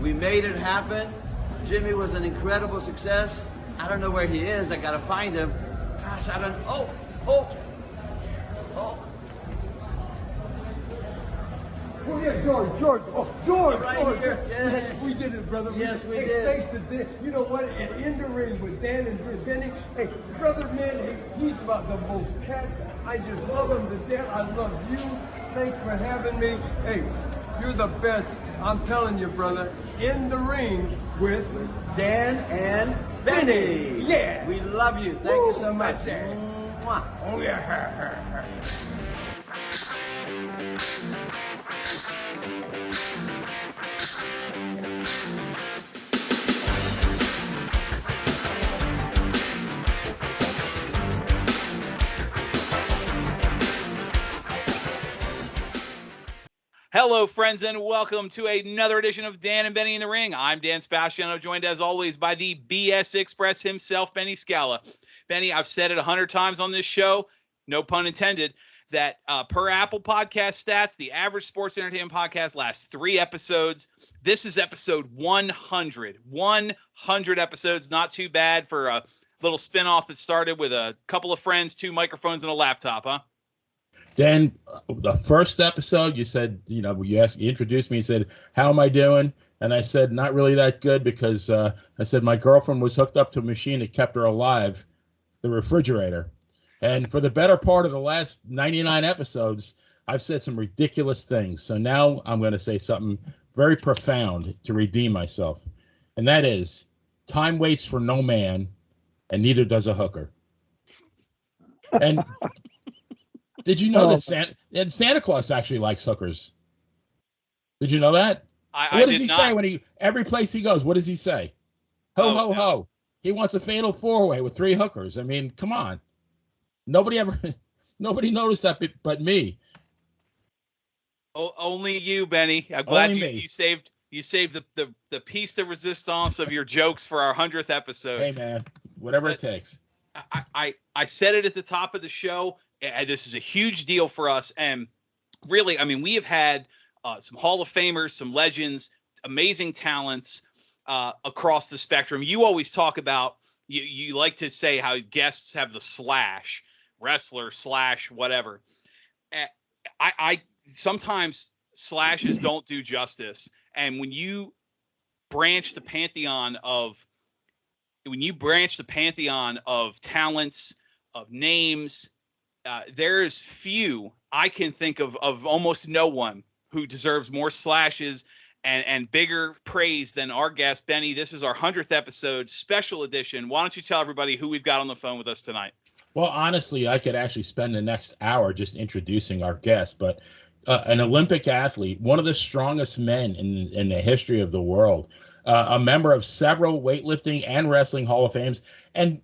We made it happen. Jimmy was an incredible success. I don't know where he is. I got to find him. Gosh, I don't. Oh. Oh, yeah, George. Oh, George. Right George. here. Yeah. We did it, brother. Yes, we hey, did. Thanks to Dan. You know what? And in the ring with Dan and Benny. Hey, brother, man, hey, he's about the most cat. I just love him to death. I love you. Thanks for having me. Hey, you're the best. I'm telling you, brother. In the ring with Dan and Benny. Yeah. We love you. Thank you so much. Dan. Mwah. Oh, yeah. Hello, friends, and welcome to another edition of Dan and Benny in the Ring. I'm Dan Spaciano, joined as always by the BS Express himself, Benny Scala. Benny, I've said it 100 times on this show, no pun intended, that per Apple Podcast stats, the average sports entertainment podcast lasts 3 episodes. This is episode 100. 100 episodes, not too bad for a little spinoff that started with a couple of friends, 2 microphones, and a laptop, huh? Dan, the first episode, you said, you introduced me, you said, how am I doing? And I said, not really that good, because I said my girlfriend was hooked up to a machine that kept her alive, the refrigerator. And for the better part of the last 99 episodes, I've said some ridiculous things. So now I'm going to say something very profound to redeem myself. And that is, time waits for no man, and neither does a hooker. And did you know that Santa Claus actually likes hookers? Did you know that? What does he say when every place he goes? What does he say? Ho, ho, ho. He wants a fatal 4-way with 3 hookers. I mean, come on. Nobody noticed that but me. Oh, only you, Benny. I'm glad you saved the piece de resistance of your jokes for our 100th episode. Hey, man, whatever it takes. I said it at the top of the show. This is a huge deal for us. And really, I mean, we have had some Hall of Famers, some legends, amazing talents across the spectrum. You always talk about, you like to say how guests have the slash, wrestler slash whatever. I sometimes slashes don't do justice. And when you branch the pantheon of talents, of names, there is few, I can think of almost no one who deserves more slashes and bigger praise than our guest, Benny. This is our 100th episode, special edition. Why don't you tell everybody who we've got on the phone with us tonight? Well, honestly, I could actually spend the next hour just introducing our guest, but an Olympic athlete, one of the strongest men in the history of the world, a member of several weightlifting and wrestling Hall of Fames, and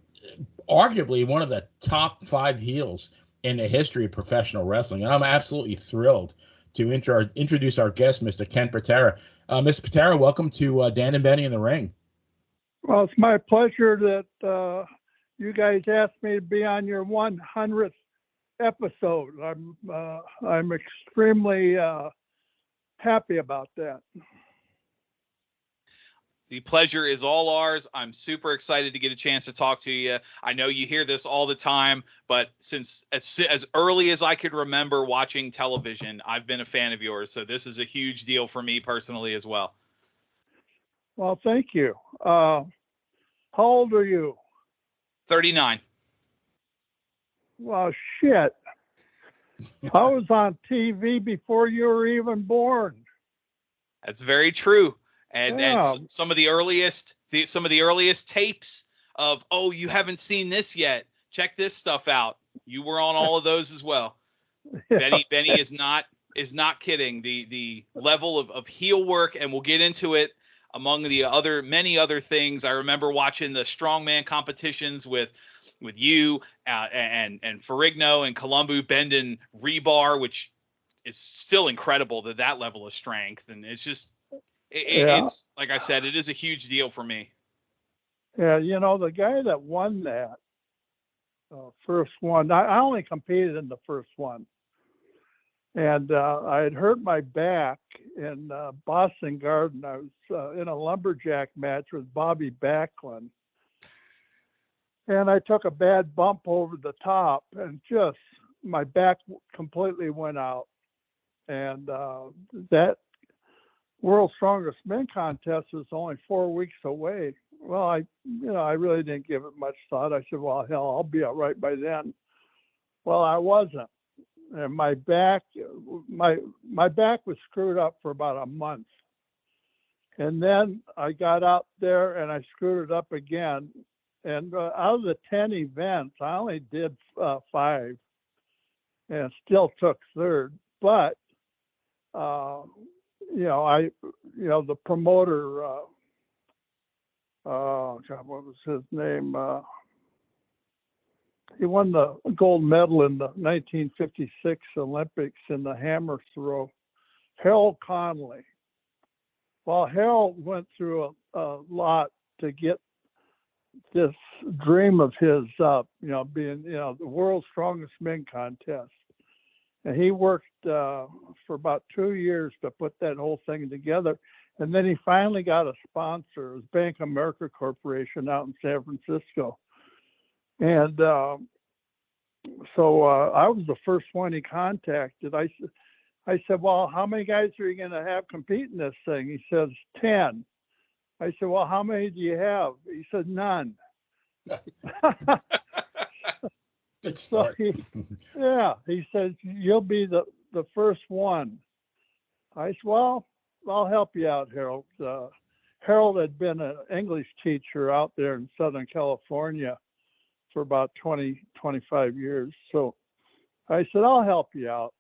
arguably one of the top 5 heels in the history of professional wrestling. And I'm absolutely thrilled to introduce our guest, Mr. Ken Patera. Mr. Patera, welcome to Dan and Benny in the Ring. Well, it's my pleasure that you guys asked me to be on your 100th episode. I'm extremely happy about that. The pleasure is all ours. I'm super excited to get a chance to talk to you. I know you hear this all the time, but since as early as I could remember watching television, I've been a fan of yours. So this is a huge deal for me personally as well. Well, thank you. How old are you? 39. Well, shit. I was on TV before you were even born. That's very true. And some of the earliest tapes of, oh, you haven't seen this yet, check this stuff out. You were on all of those as well. Yeah. Benny is not kidding. The level of heel work, and we'll get into it, among the many other things. I remember watching the strongman competitions with you and Ferrigno and Colombo bending rebar, which is still incredible that level of strength. And it's just, it's like I said, it is a huge deal for me. Yeah, the guy that won that first one, I only competed in the first one. And I had hurt my back in Boston Garden. I was in a lumberjack match with Bobby Backlund. And I took a bad bump over the top, and just my back completely went out. And that World's Strongest Men contest was only 4 weeks away. Well, I really didn't give it much thought. I said, well, hell, I'll be all right by then. Well, I wasn't. And my back was screwed up for about a month. And then I got out there and I screwed it up again. And out of the 10 events, I only did 5 and still took third. But, the promoter, God, what was his name? He won the gold medal in the 1956 Olympics in the hammer throw, Harold Connolly. Well, Harold went through a lot to get this dream of his up, being, the World's Strongest Men contest. And he worked for about 2 years to put that whole thing together. And then he finally got a sponsor. It was Bank of America Corporation out in San Francisco. And so I was the first one he contacted. I said, well, how many guys are you going to have compete in this thing? He says, 10. I said, well, how many do you have? He said, none. Good start. So he says, you'll be the first one. I said, well, I'll help you out, Harold. Harold had been an English teacher out there in Southern California for about 20, 25 years. So I said, I'll help you out.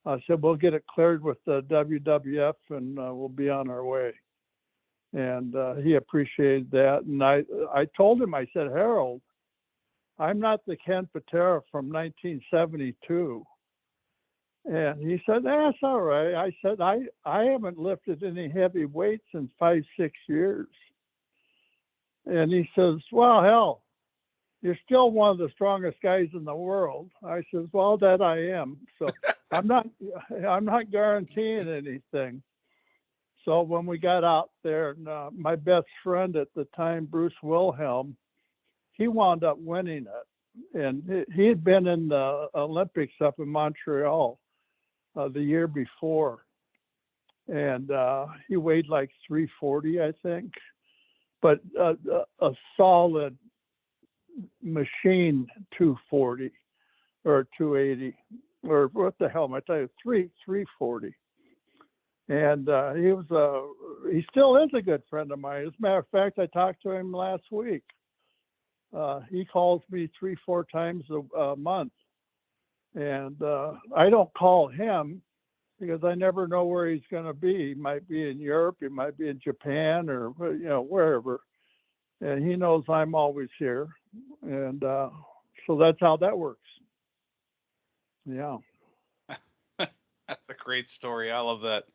I said, we'll get it cleared with the WWF and we'll be on our way. And he appreciated that. And I told him, I said, Harold, I'm not the Ken Patera from 1972. And he said, that's all right. I said, I haven't lifted any heavy weights in 5-6 years. And he says, well, hell, you're still one of the strongest guys in the world. I says, well, that I am. So I'm not guaranteeing anything. So when we got out there, my best friend at the time, Bruce Wilhelm, he wound up winning it. And he had been in the Olympics up in Montreal the year before. And he weighed like 340, I think. But a solid machine 240 or 280 or what the hell am I telling you, 340. And he still is a good friend of mine. As a matter of fact, I talked to him last week. He calls me 3-4 times a month. And I don't call him because I never know where he's going to be. He might be in Europe, he might be in Japan or, wherever. And he knows I'm always here. And so that's how that works. Yeah. That's a great story. I love that.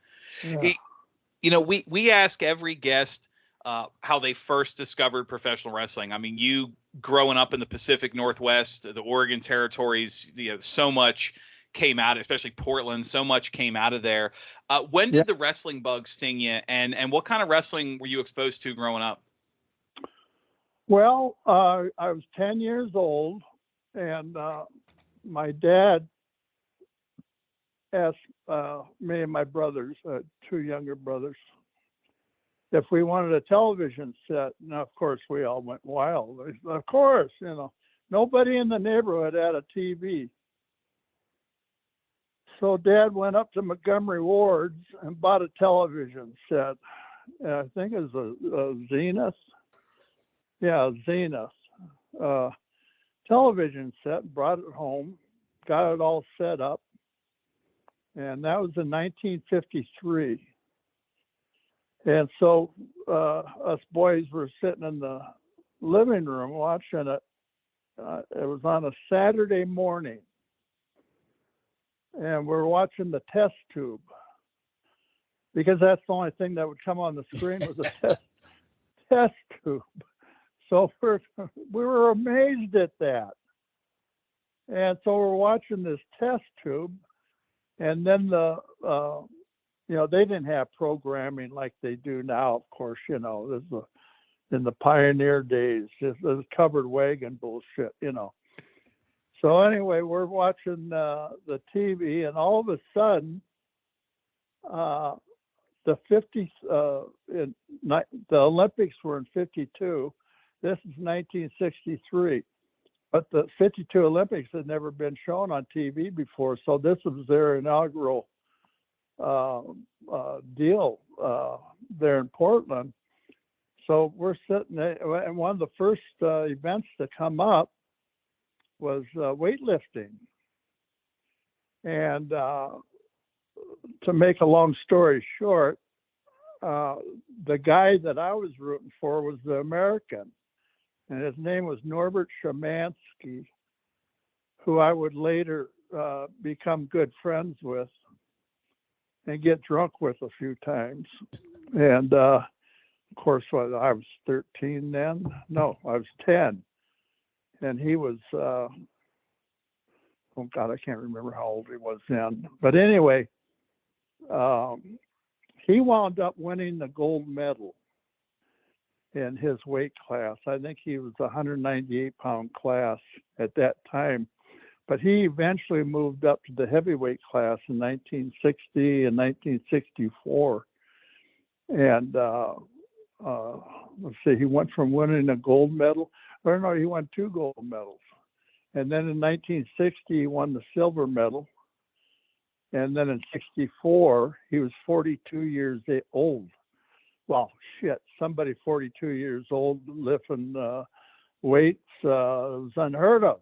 Yeah. We ask every guest how they first discovered professional wrestling. I mean, you growing up in the Pacific Northwest, the Oregon territories, so much came out, especially Portland, so much came out of there. When did the wrestling bug sting you? And what kind of wrestling were you exposed to growing up? Well, I was 10 years old, and my dad asked me and my brothers, 2 younger brothers, if we wanted a television set. And of course, we all went wild. Of course, nobody in the neighborhood had a TV. So Dad went up to Montgomery Ward's and bought a television set. And I think it was a Zenith. Yeah, Zenith television set, brought it home, got it all set up. And that was in 1953. And so us boys were sitting in the living room watching it. It was on a Saturday morning. And we're watching the test tube because that's the only thing that would come on the screen was a test tube. So we were amazed at that. And so we're watching this test tube, and then they didn't have programming like they do now, of course. This is in the pioneer days, just this covered wagon bullshit. So anyway, we're watching the TV, and all of a sudden, the Olympics were in '52. This is 1963, but the '52 Olympics had never been shown on TV before, so this was their inaugural deal there in Portland. So we're sitting there, and one of the first events to come up was weightlifting. And to make a long story short, the guy that I was rooting for was the American, and his name was Norbert Szymanski, who I would later become good friends with and get drunk with a few times. And of course, I was 13 then. No, I was 10. And he was, oh God, I can't remember how old he was then. But anyway, he wound up winning the gold medal in his weight class. I think he was a 198-pound class at that time. But he eventually moved up to the heavyweight class in 1960 and 1964. And let's see, he went from winning a gold medal, or no, he won 2 gold medals. And then in 1960, he won the silver medal. And then in '64, he was 42 years old. Well, shit, somebody 42 years old lifting weights was unheard of.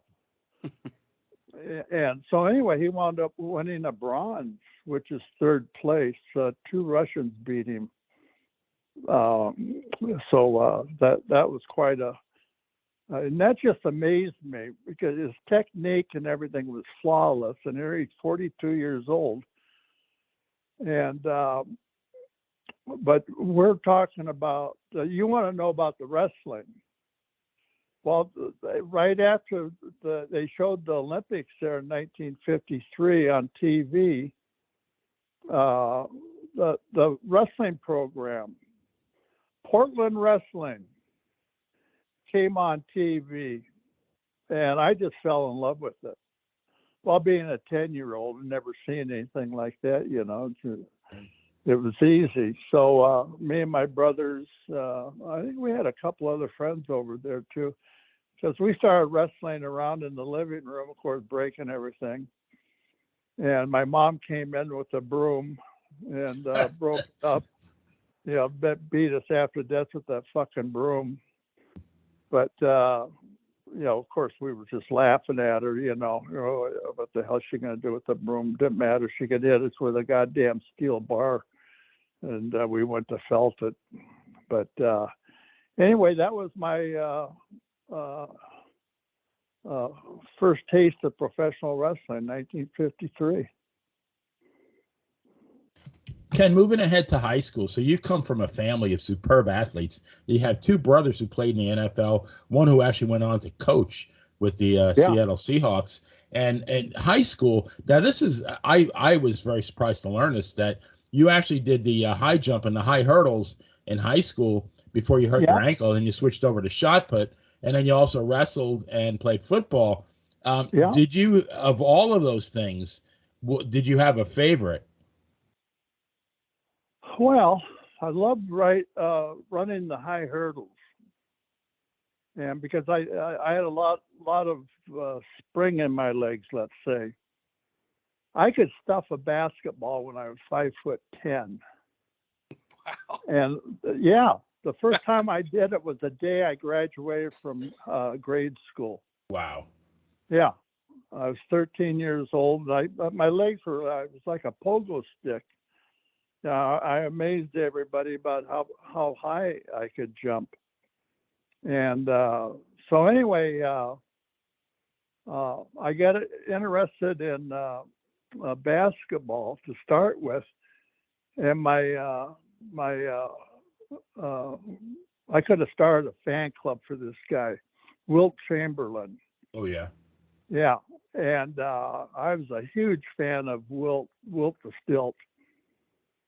And so anyway, he wound up winning a bronze, which is 3rd place. 2 Russians beat him. So that was quite a, and that just amazed me because his technique and everything was flawless. And here he's 42 years old. And, but we're talking about, you want to know about the wrestling. Well, right after they showed the Olympics there in 1953 on TV, the wrestling program, Portland Wrestling, came on TV, and I just fell in love with it. While being a 10-year-old and never seen anything like that, it was easy. So me and my brothers, I think we had a couple other friends over there too, because we started wrestling around in the living room, of course, breaking everything. And my mom came in with a broom and broke it up. Beat us after death with that fucking broom. But, of course, we were just laughing at her, what the hell is she going to do with the broom? Didn't matter. She could hit us with a goddamn steel bar. And we went to felt it. But anyway, that was my first taste of professional wrestling, 1953. Ken, moving ahead to high school, so you come from a family of superb athletes. You have 2 brothers who played in the NFL, one who actually went on to coach with the Seattle Seahawks. And high school, now this is, I was very surprised to learn this, that you actually did the high jump and the high hurdles in high school before you hurt your ankle, and you switched over to shot put, and then you also wrestled and played football. Did you, of all of those things, did you have a favorite? Well, I loved running the high hurdles, and because I had a lot of spring in my legs, let's say. I could stuff a basketball when I was 5'10". Wow. And the first time I did it was the day I graduated from grade school. Wow. Yeah, I was 13 years old. My legs were, I was like a pogo stick. I amazed everybody about how high I could jump. And so anyway, I got interested in basketball to start with, and I could have started a fan club for this guy, Wilt Chamberlain. Oh yeah. Yeah, And I was a huge fan of Wilt the Stilt.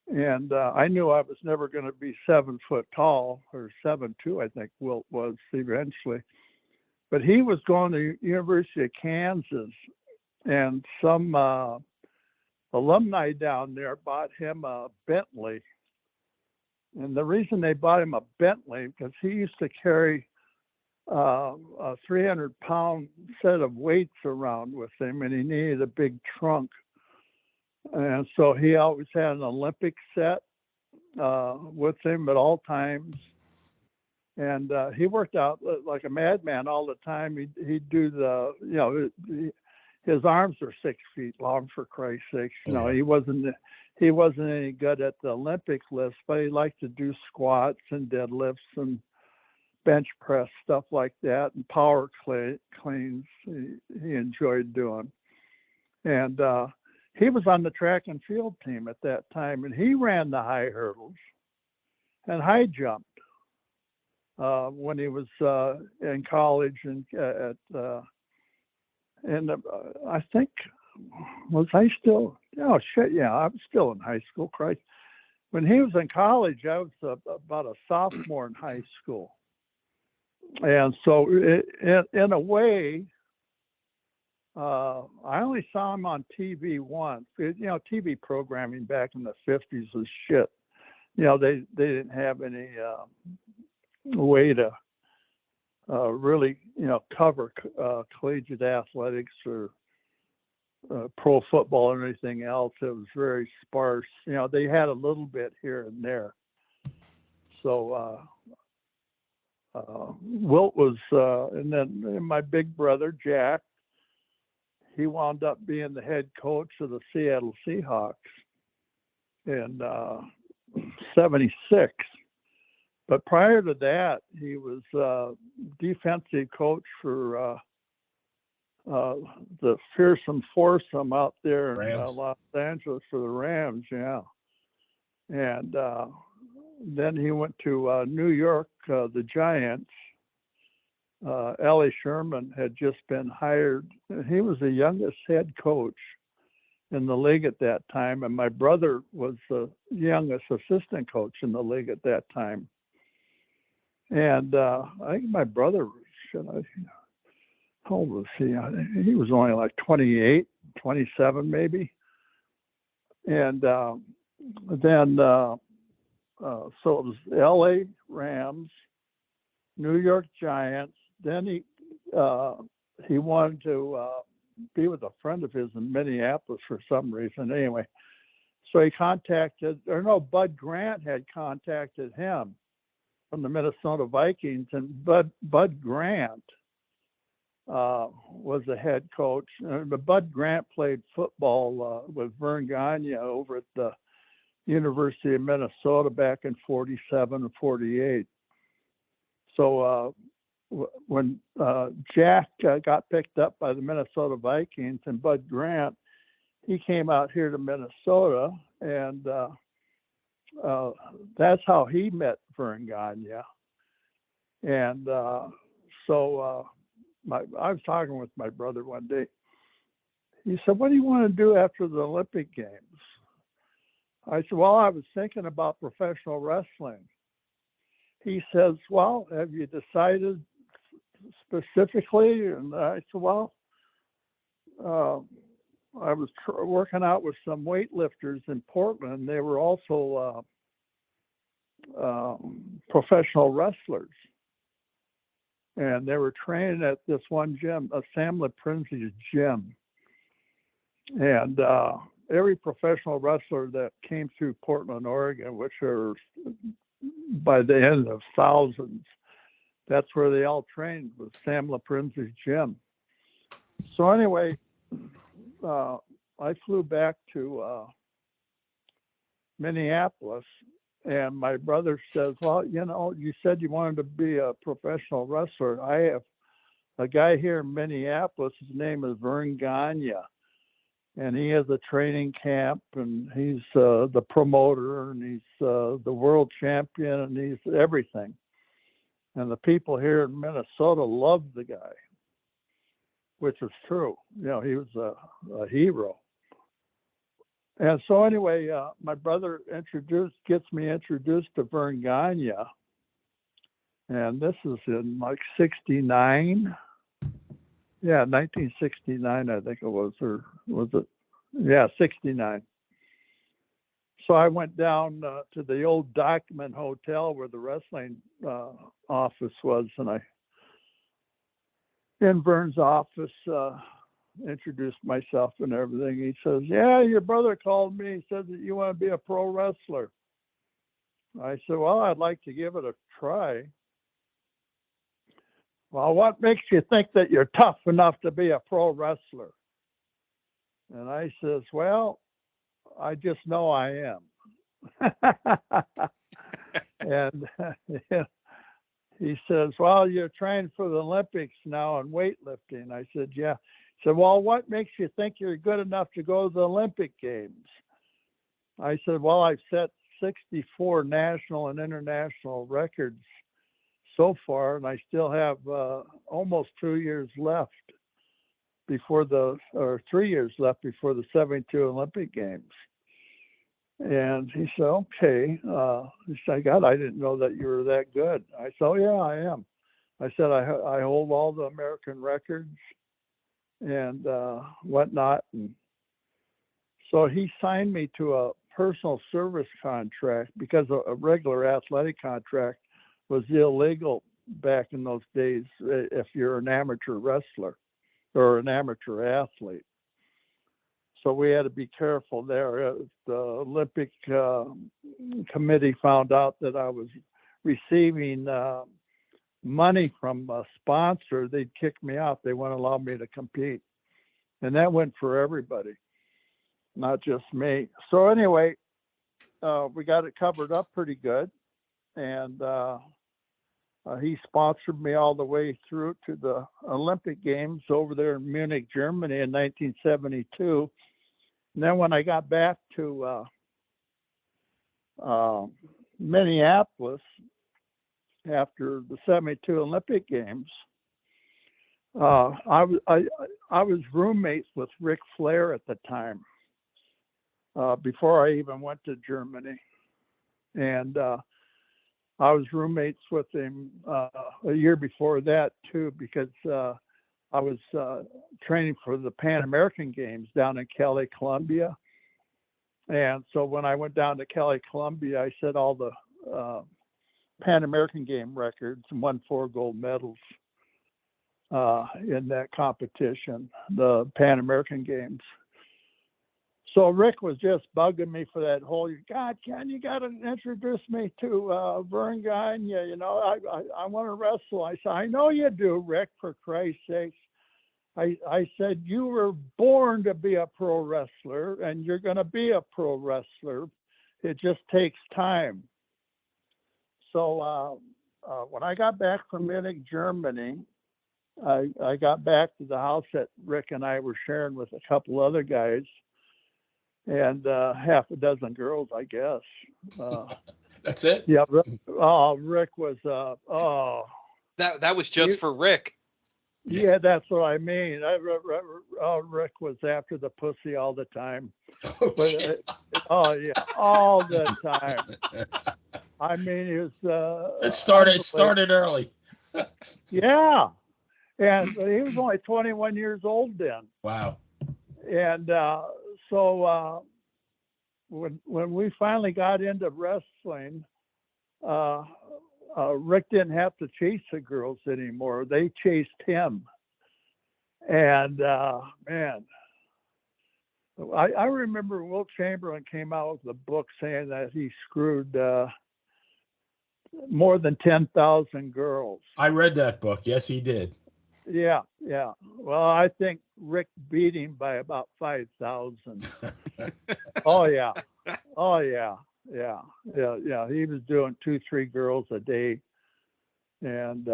And I knew I was never going to be 7 foot tall, or 7'2", I think Wilt was eventually. But he was going to University of Kansas, and some alumni down there bought him a Bentley. And the reason they bought him a Bentley, because he used to carry a 300-pound set of weights around with him, and he needed a big trunk. And so he always had an Olympic set with him at all times. And he worked out like a madman all the time. He'd do his arms are 6 feet long, for Christ's sakes. He wasn't any good at the Olympic list, but he liked to do squats and deadlifts and bench press, stuff like that, and power cleans he enjoyed doing. And he was on the track and field team at that time, and he ran the high hurdles and high jumped when he was in college and I think, was I still? Oh shit, yeah, I was still in high school. Christ, when he was in college, I was about a sophomore in high school, and so in a way, I only saw him on TV once. TV programming back in the 50s was shit. They didn't have any way to really, cover collegiate athletics or pro football or anything else. It was very sparse. They had a little bit here and there. So Wilt was, and then my big brother, Jack, he wound up being the head coach of the Seattle Seahawks in '76. But prior to that, he was defensive coach for the fearsome foursome out there in Los Angeles for the Rams, yeah. And then he went to New York, the Giants. Ellie Sherman had just been hired. He was the youngest head coach in the league at that time, and my brother was the youngest assistant coach in the league at that time. And I think my brother, how old was he? He was only like 28, 27 maybe. And then, so it was LA Rams, New York Giants. Then he wanted to be with a friend of his in Minneapolis for some reason. Anyway, so he Bud Grant had contacted him from the Minnesota Vikings, and Bud Grant was the head coach. But Bud Grant played football with Vern Gagne over at the University of Minnesota back in '47 and '48. So when Jack got picked up by the Minnesota Vikings and Bud Grant, he came out here to Minnesota, and that's how he met Vern Gagne. And so I was talking with my brother one day. He said, "What do you want to do after the Olympic Games?" I said, "Well, I was thinking about professional wrestling." He says, "Well, have you decided specifically?" And I said, "Well, I was working out with some weightlifters in Portland. They were also professional wrestlers. And they were training at this one gym, Sam LaPrince's gym. And every professional wrestler that came through Portland, Oregon, which are by the end of thousands, that's where they all trained, was Sam LaPrince's gym. So anyway, I flew back to Minneapolis, and my brother says, "Well, you said you wanted to be a professional wrestler. I have a guy here in Minneapolis. His name is Vern Gagne, and he has a training camp, and he's the promoter, and he's the world champion, and he's everything. And the people here in Minnesota love the guy." which was true. You know, he was a hero. And so anyway, my brother gets me introduced to Vern Gagne. And this is in like 69. Yeah, 1969, I think it was, or was it? Yeah, 69. So I went down to the old Document Hotel where the wrestling office was, and in Vern's office, introduced myself and everything. He says, "Yeah, your brother called me. He said that you want to be a pro wrestler." I said, "Well, I'd like to give it a try." "Well, what makes you think that you're tough enough to be a pro wrestler?" And I says, "Well, I just know I am." And he says, "Well, you're trained for the Olympics now in weightlifting." I said, "Yeah." He said, "Well, what makes you think you're good enough to go to the Olympic Games?" I said, "Well, I've set 64 national and international records so far, and I still have almost 2 years left or 3 years left before the 72 Olympic Games." And he said, "Okay." He said, "God, I didn't know that you were that good." I said, "Oh, yeah, I am." I said, I hold all the American records and whatnot. And so he signed me to a personal service contract because a regular athletic contract was illegal back in those days if you're an amateur wrestler or an amateur athlete. So we had to be careful there. The Olympic committee found out that I was receiving money from a sponsor. They'd kick me out. They wouldn't allow me to compete. And that went for everybody, not just me. So anyway, we got it covered up pretty good. And he sponsored me all the way through to the Olympic Games over there in Munich, Germany in 1972. And then when I got back to Minneapolis after the 72 Olympic Games, I was roommates with Ric Flair at the time, before I even went to Germany. And I was roommates with him a year before that too, because I was training for the Pan American Games down in Cali, Colombia. And so when I went down to Cali, Colombia, I set all the Pan American Game records and won 4 gold medals in that competition, the Pan American Games. So Rick was just bugging me for that whole, "God, Ken, you got to introduce me to Vern Gagne. You know, I want to wrestle." I said, "I know you do, Rick, for Christ's sake." I said, "You were born to be a pro wrestler, and you're going to be a pro wrestler. It just takes time." So when I got back from Munich, Germany, I got back to the house that Rick and I were sharing with a couple other guys and half a dozen girls, I guess. That's it? Yeah. Rick was, That was just for Rick. Yeah, that's what I mean. Rick was after the pussy all the time. Oh, yeah, all the time. I mean, it was. It started early. Yeah, and he was only 21 years old then. Wow. And so when we finally got into wrestling, Rick didn't have to chase the girls anymore. They chased him. And man, I remember Wilt Chamberlain came out with a book saying that he screwed more than 10,000 girls. I read that book. Yes, he did. Yeah. Well, I think Rick beat him by about 5,000. Oh yeah. He was doing 2-3 girls a day, and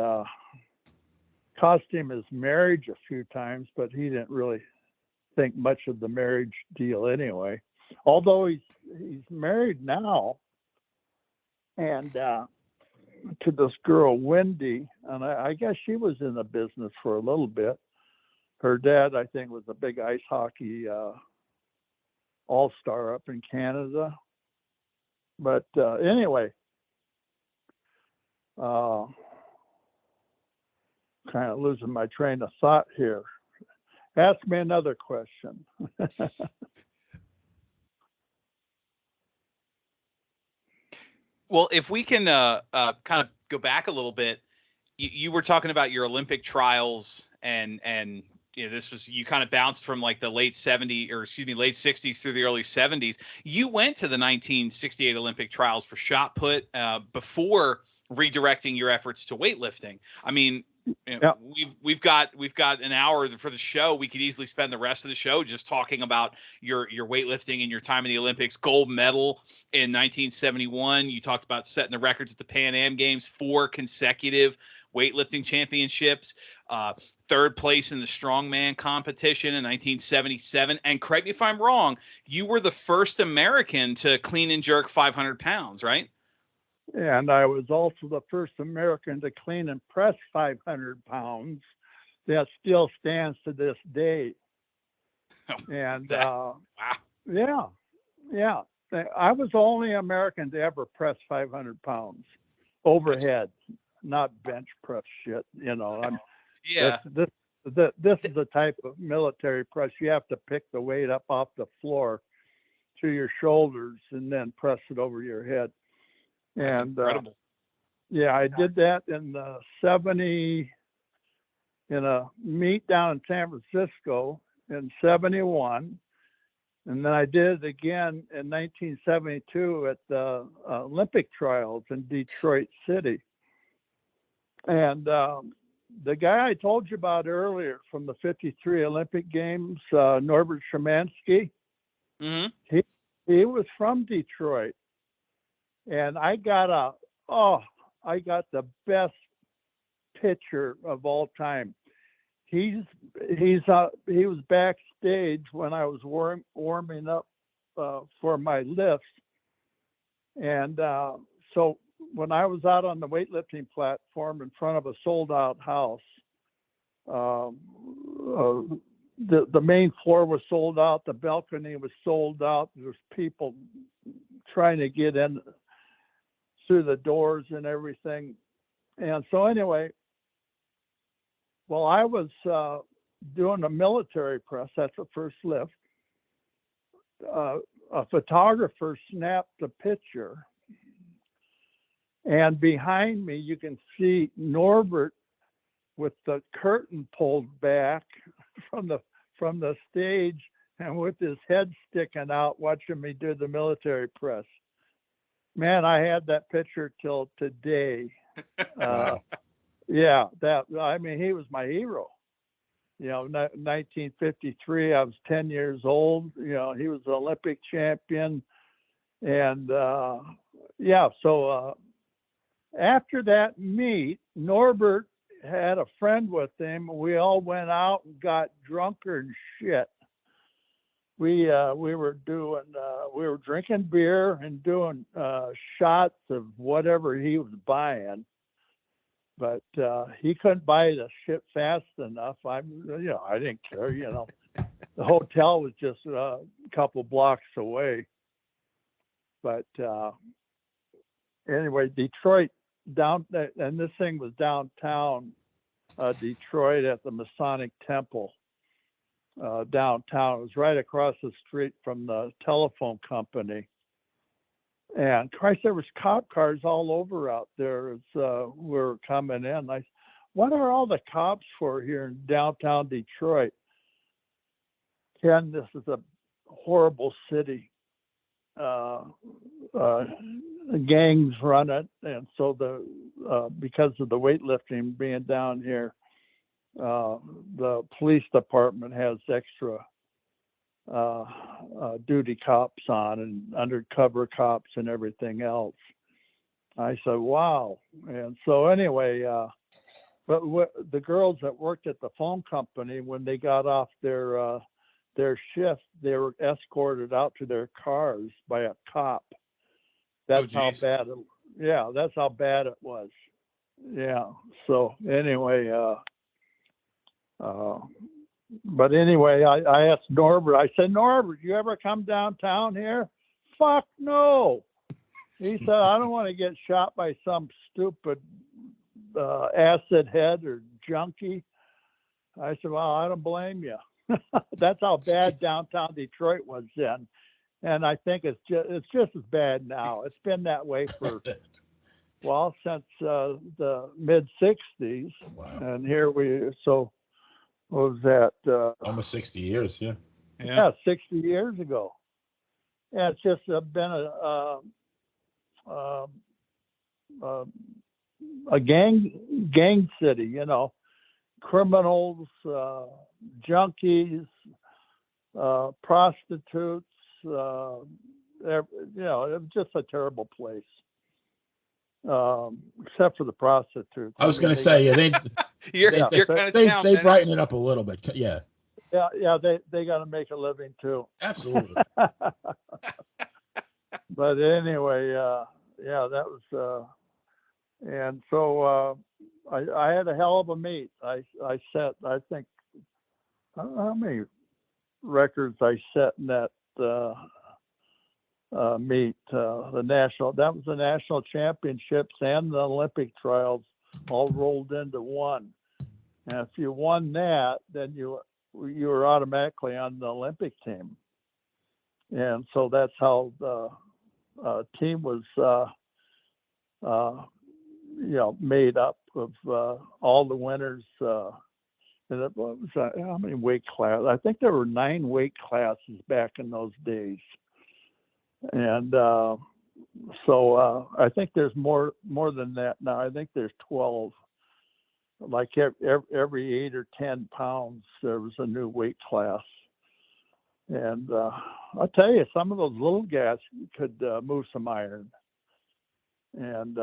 cost him his marriage a few times, but he didn't really think much of the marriage deal anyway. Although he's married now, and to this girl Wendy, and I guess she was in the business for a little bit. her dad, I think, was a big ice hockey all-star up in Canada. But anyway, kind of losing my train of thought here. Ask me another question. Well, if we can kind of go back a little bit, you were talking about your Olympic trials, and this was, you kind of bounced from like the late 60s through the early 70s. You went to the 1968 Olympic trials for shot put before redirecting your efforts to weightlifting. I mean, we've got an hour for the show. We could easily spend the rest of the show just talking about your weightlifting and your time in the Olympics. Gold medal in 1971. You talked about setting the records at the Pan Am Games, 4 consecutive weightlifting championships, third place in the strongman competition in 1977. And correct me if I'm wrong, you were the first American to clean and jerk 500 pounds, right? And I was also the first American to clean and press 500 pounds. That still stands to this day. And wow. Yeah. I was the only American to ever press 500 pounds overhead, not bench press shit. Yeah. This is the type of military press. You have to pick the weight up off the floor to your shoulders and then press it over your head. That's and incredible. I did that in the 70 in a meet down in San Francisco in 71. And then I did it again in 1972 at the Olympic trials in Detroit City. And the guy I told you about earlier from the 53 Olympic Games, Norbert Szymanski, Mm-hmm. he was from Detroit. And I got the best picture of all time. He was backstage when I was warming up for my lifts. And so when I was out on the weightlifting platform in front of a sold out house, the main floor was sold out. The balcony was sold out. There was people trying to get in through the doors and everything. And so anyway, while I was doing a military press, that's the first lift, a photographer snapped a picture. And behind me, you can see Norbert with the curtain pulled back from the stage and with his head sticking out watching me do the military press. Man, I had that picture till today. Wow. Yeah, he was my hero. 1953, I was 10 years old. He was an Olympic champion. And so after that meet, Norbert had a friend with him. We all went out and got drunker than shit. We were drinking beer and doing shots of whatever he was buying, but he couldn't buy the shit fast enough. I didn't care. The hotel was just a couple blocks away. But anyway, Detroit and this thing was downtown Detroit at the Masonic Temple. Downtown. It was right across the street from the telephone company. And Christ, there was cop cars all over out there as we were coming in. What are all the cops for here in downtown Detroit? Ken, this is a horrible city. Gangs run it, and so because of the weightlifting being down here, the police department has extra duty cops on and undercover cops and everything else. I said, wow. And so anyway, but the girls that worked at the phone company, when they got off their shift, they were escorted out to their cars by a cop. That's how bad that's how bad it was. Yeah. So anyway, But anyway, I asked Norbert. I said, Norbert, you ever come downtown here? Fuck no. He said, I don't want to get shot by some stupid acid head or junkie. I said, well, I don't blame you. That's how bad downtown Detroit was then. And I think it's just as bad now. It's been that way for, well, since the mid 60s. Wow. And here so what was that? Almost 60 years, yeah. Yeah, 60 years ago. Yeah, it's just been a gang city, you know, criminals, junkies, prostitutes, you know, it was just a terrible place. Except for the prostitutes. I was going to say, you're kind of town. They brighten it up a little bit, yeah. Yeah, they got to make a living too. Absolutely. But anyway, yeah, that was, and so I had a hell of a meet. I set, I think, I don't know how many records I set in that meet. That was the national championships and the Olympic trials all rolled into one. And if you won that, then you were automatically on the Olympic team. And so that's how the team was, you know, made up of all the winners. And it was, how many weight classes? I think there were 9 weight classes back in those days. And so I think there's more than that now. I think there's 12. Like every 8 or 10 pounds, there was a new weight class. And I'll tell you, some of those little guys could move some iron. And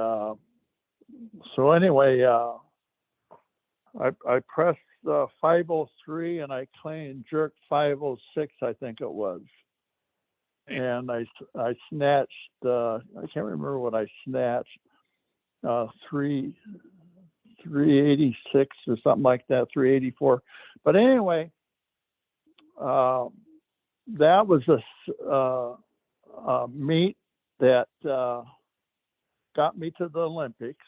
so anyway, I pressed 503 and I clean and jerked 506, I think it was. And I snatched, I can't remember what I snatched, 386 or something like that, 384. But anyway, that was a meet that got me to the Olympics.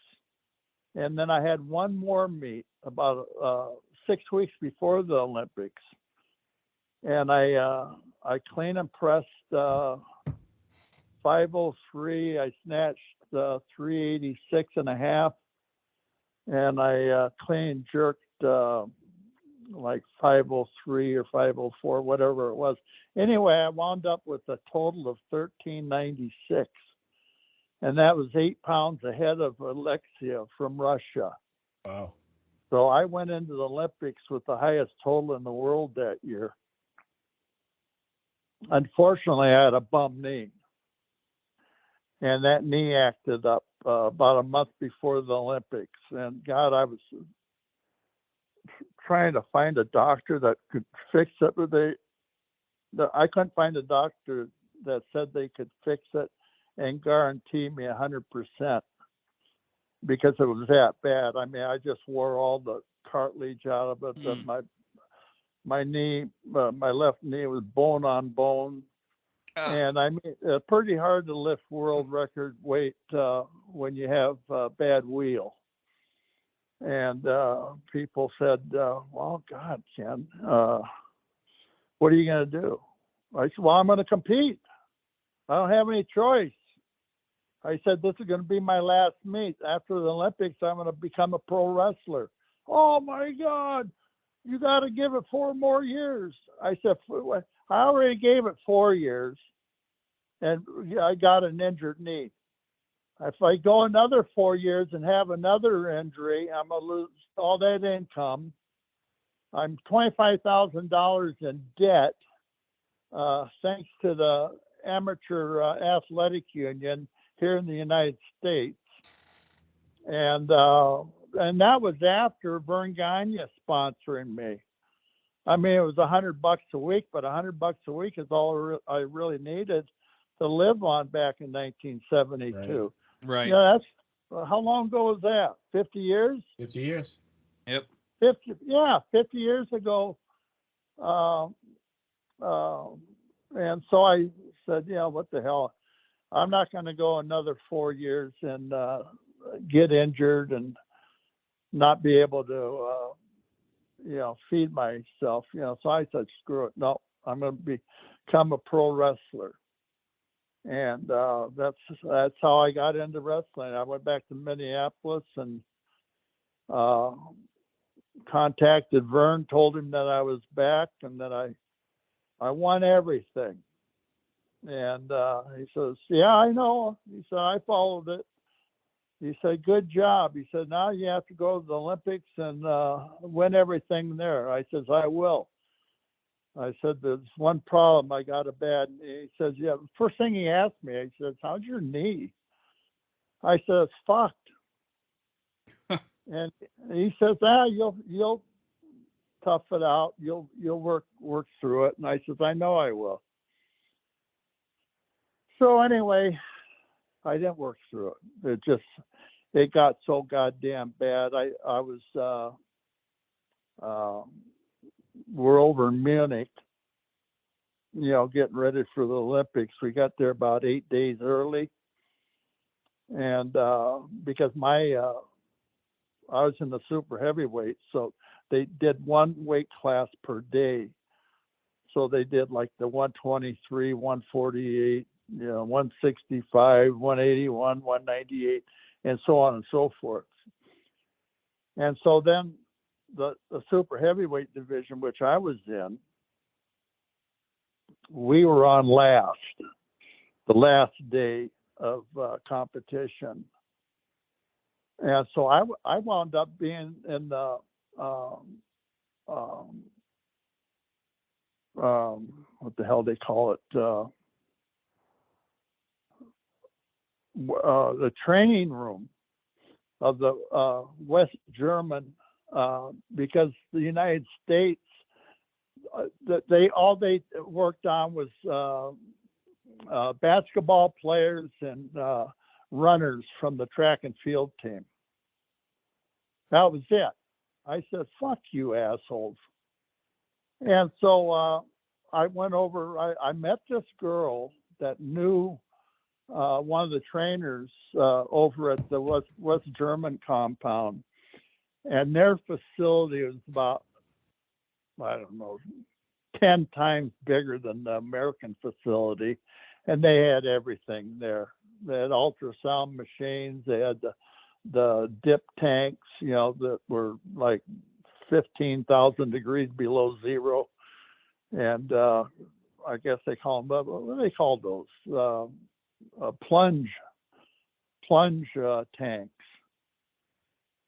And then I had one more meet about 6 weeks before the Olympics. And I clean and pressed 503. I snatched 386 and a half. And I clean jerked like 503 or 504, whatever it was. Anyway, I wound up with a total of 1396. And that was 8 pounds ahead of Alexia from Russia. Wow. So I went into the Olympics with the highest total in the world that year. Unfortunately, I had a bum knee. And that knee acted up about a month before the Olympics. And God, I was trying to find a doctor that could fix it. But I couldn't find a doctor that said they could fix it and guarantee me 100% because it was that bad. I mean, I just wore all the cartilage out of it. My knee, my left knee was bone on bone. And I mean, pretty hard to lift world record weight when you have a bad wheel. And people said, well, God, Ken, what are you going to do? I said, well, I'm going to compete. I don't have any choice. I said, this is going to be my last meet. After the Olympics, I'm going to become a pro wrestler. Oh, my God, you got to give it 4 more years. I said, I already gave it 4 years, and I got an injured knee. If I go another 4 years and have another injury, I'm going to lose all that income. I'm $25,000 in debt, thanks to the Amateur Athletic Union here in the United States. And that was after Vern Gagne sponsoring me. I mean, it was $100 a week, but $100 a week is all I really needed to live on back in 1972. Right. Yeah, that's how long ago was that? 50 years? 50 years. Yep. 50 years ago, Uh, and so I said, yeah, what the hell? I'm not going to go another 4 years and get injured and not be able to, feed myself. So I said, screw it. No, I'm going to become a pro wrestler. And that's how I got into wrestling. I went back to Minneapolis and contacted Vern, told him that I was back and that I won everything. And he says, yeah, I know. He said, I followed it. He said, good job. He said, now you have to go to the Olympics and win everything there. I says, I will. I said, there's one problem. I got a bad knee. He says, yeah. The first thing he asked me, he says, how's your knee? I said, it's fucked. And he says, you'll tough it out. You'll work through it. And I says, I know I will. So anyway, I didn't work through it. It got so goddamn bad. I was we're over in Munich, getting ready for the Olympics. We got there about 8 days early. And because I was in the super heavyweight, so they did one weight class per day. So they did like the 123, 148, 165, 181, 198, and so on and so forth. And so then the super heavyweight division, which I was in, we were on the last day of competition. And so I wound up being in the what the hell they call it, the training room of the West German, because the United States, all they worked on was basketball players and runners from the track and field team. That was it. I said, fuck you assholes. And so I went over, I met this girl that knew one of the trainers over at the West German compound. And their facility was about, 10 times bigger than the American facility. And they had everything there. They had ultrasound machines. They had the dip tanks, that were like 15,000 degrees below zero. And I guess they call them, what do they call those? Plunge tanks.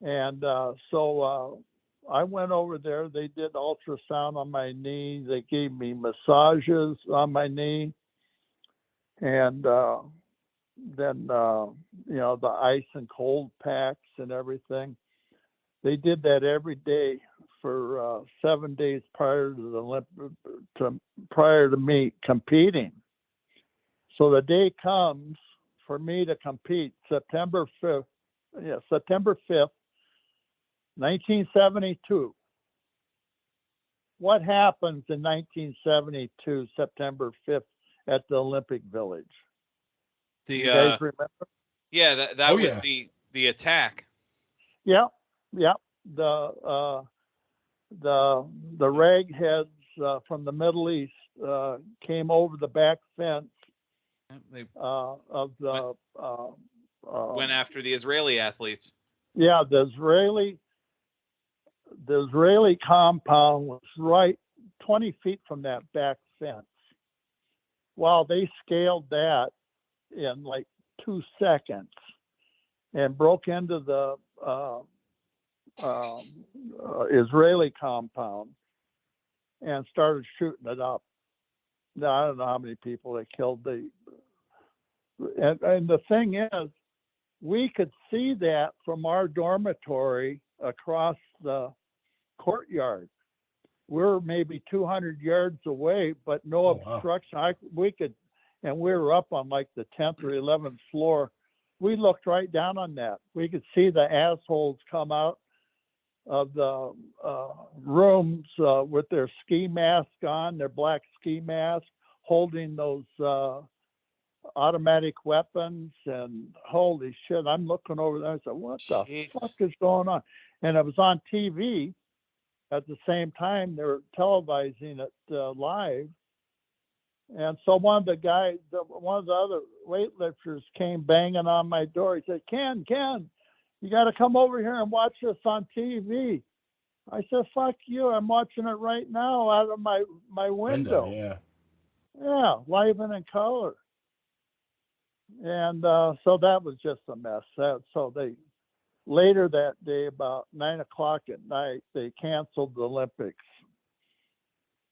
And so I went over there. They did ultrasound on my knee. They gave me massages on my knee. And then, the ice and cold packs and everything. They did that every day for 7 days prior to the Olympics, prior to me competing. So the day comes for me to compete, September 5th, 1972. What happens in 1972, September 5th, at the Olympic Village? You guys remember? Yeah, that was the attack. Yeah. The ragheads from the Middle East came over the back fence of the went after the Israeli athletes. Yeah, the Israeli compound was right 20 feet from that back fence. Well, they scaled that in like 2 seconds and broke into the Israeli compound and started shooting it up. Now, I don't know how many people they killed. And the thing is, we could see that from our dormitory across the courtyard. We're maybe 200 yards away, but no obstruction. Wow. And we were up on like the 10th or 11th floor. We looked right down on that. We could see the assholes come out of the rooms with their ski mask on, their black ski mask, holding those automatic weapons. And holy shit, I'm looking over there. I said, what the fuck is going on? And it was on TV at the same time. They were televising it live. And so one of the other weightlifters came banging on my door. He said, Ken, you got to come over here and watch this on TV. I said, fuck you. I'm watching it right now out of my window. Yeah, live and in color. And so that was just a mess. So later that day, about 9 o'clock at night, they canceled the Olympics.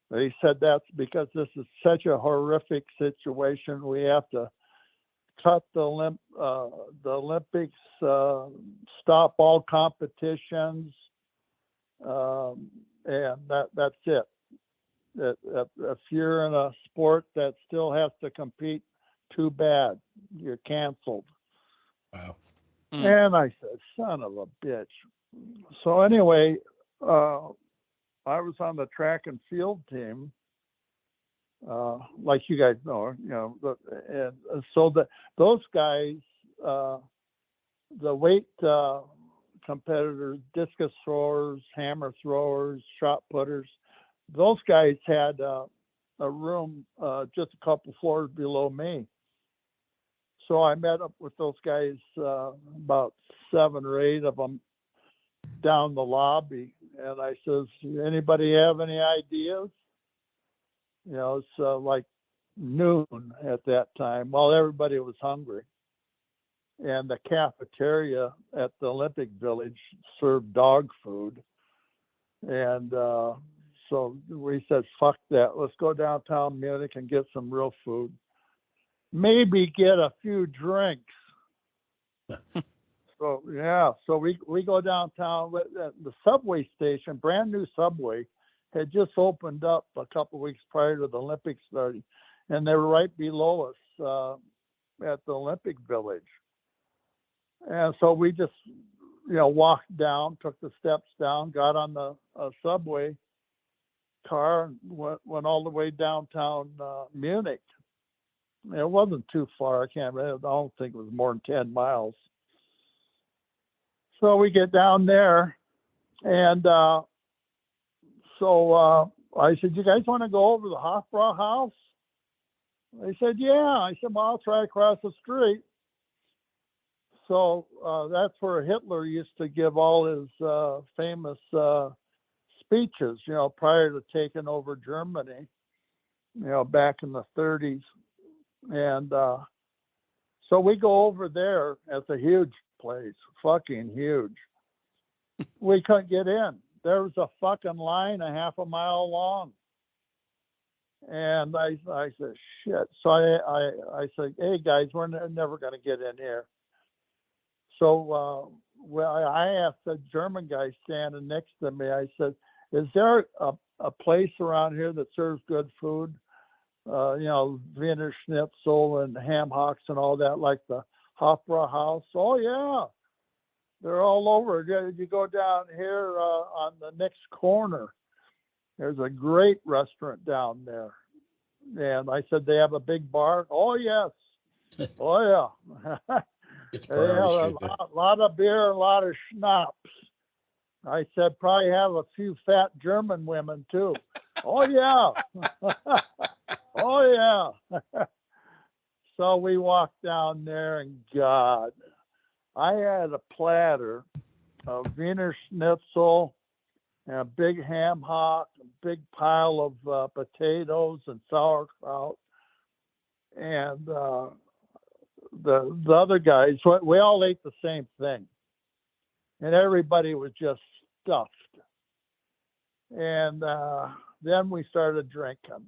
They said that's because this is such a horrific situation. We have to cut the Olympics, stop all competitions, and that's it. If you're in a sport that still has to compete, too bad, you're canceled. Wow. And I said, son of a bitch. So anyway, I was on the track and field team, like you guys know, and so those guys, the weight competitors, discus throwers, hammer throwers, shot putters, those guys had a room just a couple floors below me. So I met up with those guys, about 7 or 8 of them, down the lobby, and I says, anybody have any ideas? It's like noon at that time. Well, everybody was hungry, and the cafeteria at the Olympic Village served dog food. And so we said, fuck that, let's go downtown Munich and get some real food, maybe get a few drinks. So we go downtown. The subway station, brand new subway, had just opened up a couple of weeks prior to the Olympics starting, and they were right below us at the Olympic Village. And so we just, walked down, took the steps down, got on the subway car, and went all the way downtown Munich. It wasn't too far. I don't think it was more than 10 miles. So we get down there, and so I said, you guys want to go over the Hofbrauhaus? They said, yeah. I said, well, I'll try across the street. So that's where Hitler used to give all his famous speeches, prior to taking over Germany, back in the 30s. And so we go over there. It's a huge place, fucking huge. We couldn't get in. There was a fucking line a half a mile long. And I said, shit. So I said, hey guys, we're never going to get in here. So I asked the German guy standing next to me, I said, is there a place around here that serves good food? Wiener Schnitzel and ham hocks and all that, like the Hofbrauhaus. Oh yeah, they're all over. You go down here on the next corner. There's a great restaurant down there. And I said, they have a big bar? Oh yes. Oh yeah. It's a lot of beer, a lot of schnapps. I said, probably have a few fat German women too. Oh yeah. Oh yeah. So we walked down there, and God, I had a platter of Wiener Schnitzel and a big ham hock, a big pile of potatoes and sauerkraut. And the other guys, we all ate the same thing. And everybody was just stuffed. And then we started drinking.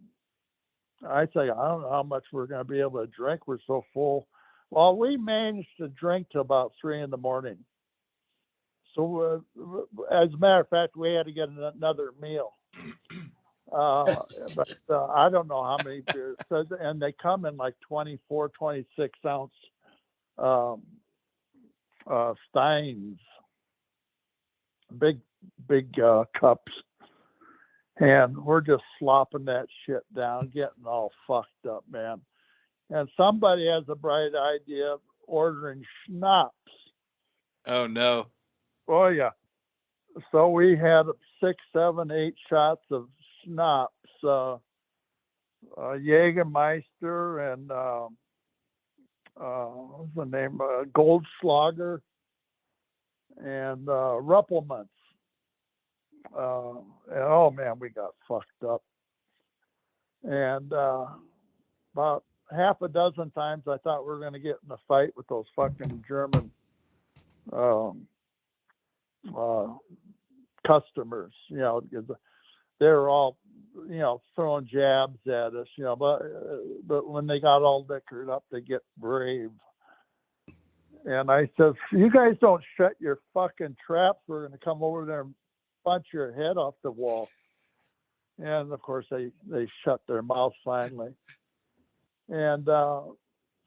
I say, I don't know how much we're going to be able to drink. We're so full. Well, we managed to drink till about 3 in the morning. So as a matter of fact, we had to get another meal. But I don't know how many beers. And they come in like 24, 26 ounce steins. big cups, and we're just slopping that shit down, getting all fucked up, man. And somebody has a bright idea of ordering schnapps. Oh no. Oh yeah. So we had 6, 7, 8 shots of schnapps, Jägermeister and what's the name? Goldschlager and Ruppelmans. And oh man, we got fucked up. And about half a dozen times I thought we were going to get in a fight with those fucking German customers, you know, because they're all, you know, throwing jabs at us, you know, but when they got all liquored up, they get brave. And I said, you guys don't shut your fucking traps, we're going to come over there and punch your head off the wall. And of course they shut their mouth finally. And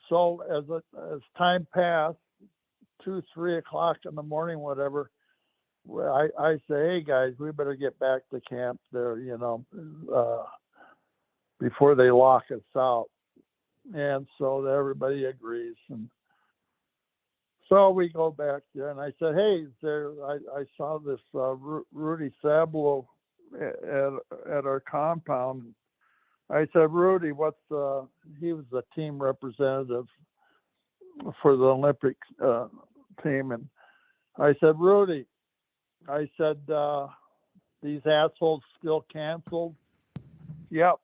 so as time passed, 2, 3 o'clock in the morning, whatever, I say, hey guys, we better get back to camp there, you know, before they lock us out. And so everybody agrees. And so we go back there, and I said, hey, I saw this Rudy Sablo at our compound. I said, Rudy, he was the team representative for the Olympic team. And I said, Rudy, I said, these assholes still canceled? Yep.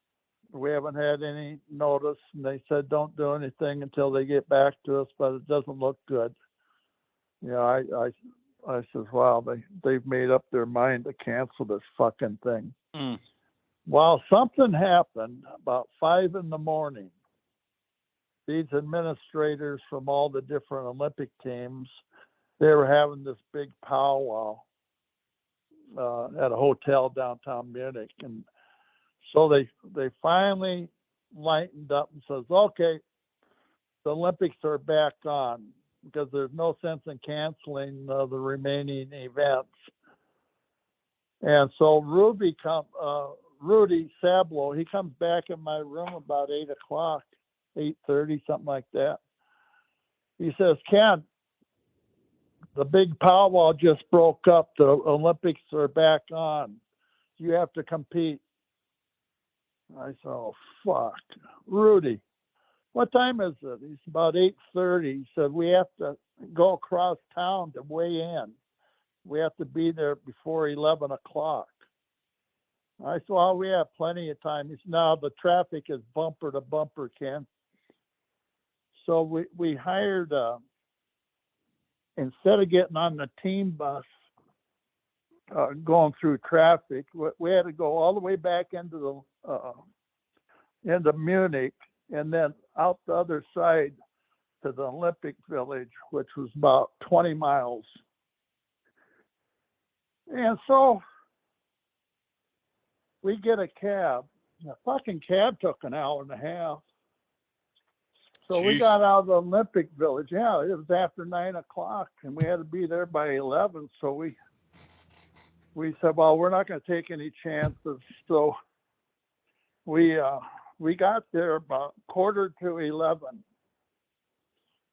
We haven't had any notice. And they said, don't do anything until they get back to us, but it doesn't look good. You know, I said, wow, they've made up their mind to cancel this fucking thing. Mm. Well, something happened about 5 a.m. These administrators from all the different Olympic teams, they were having this big powwow at a hotel downtown Munich. And so they finally lightened up and says, okay, the Olympics are back on, because there's no sense in canceling the remaining events. And so Rudy Sablo, he comes back in my room about 8 o'clock, 8:30, something like that. He says, Ken, the big powwow just broke up. The Olympics are back on. You have to compete. I said, oh, fuck. Rudy, what time is it? He's about 8:30. He said, we have to go across town to weigh in. We have to be there before 11 o'clock. I said, well, we have plenty of time. He said, no, the traffic is bumper to bumper, Ken. So we hired, instead of getting on the team bus, going through traffic, we had to go all the way back into Munich, and then out the other side to the Olympic Village, which was about 20 miles. And so we get a cab. The fucking cab took an hour and a half. So we got out of the Olympic Village. Yeah, it was after 9 o'clock, and we had to be there by 11. So we said, well, we're not going to take any chances. So we got there about 11:15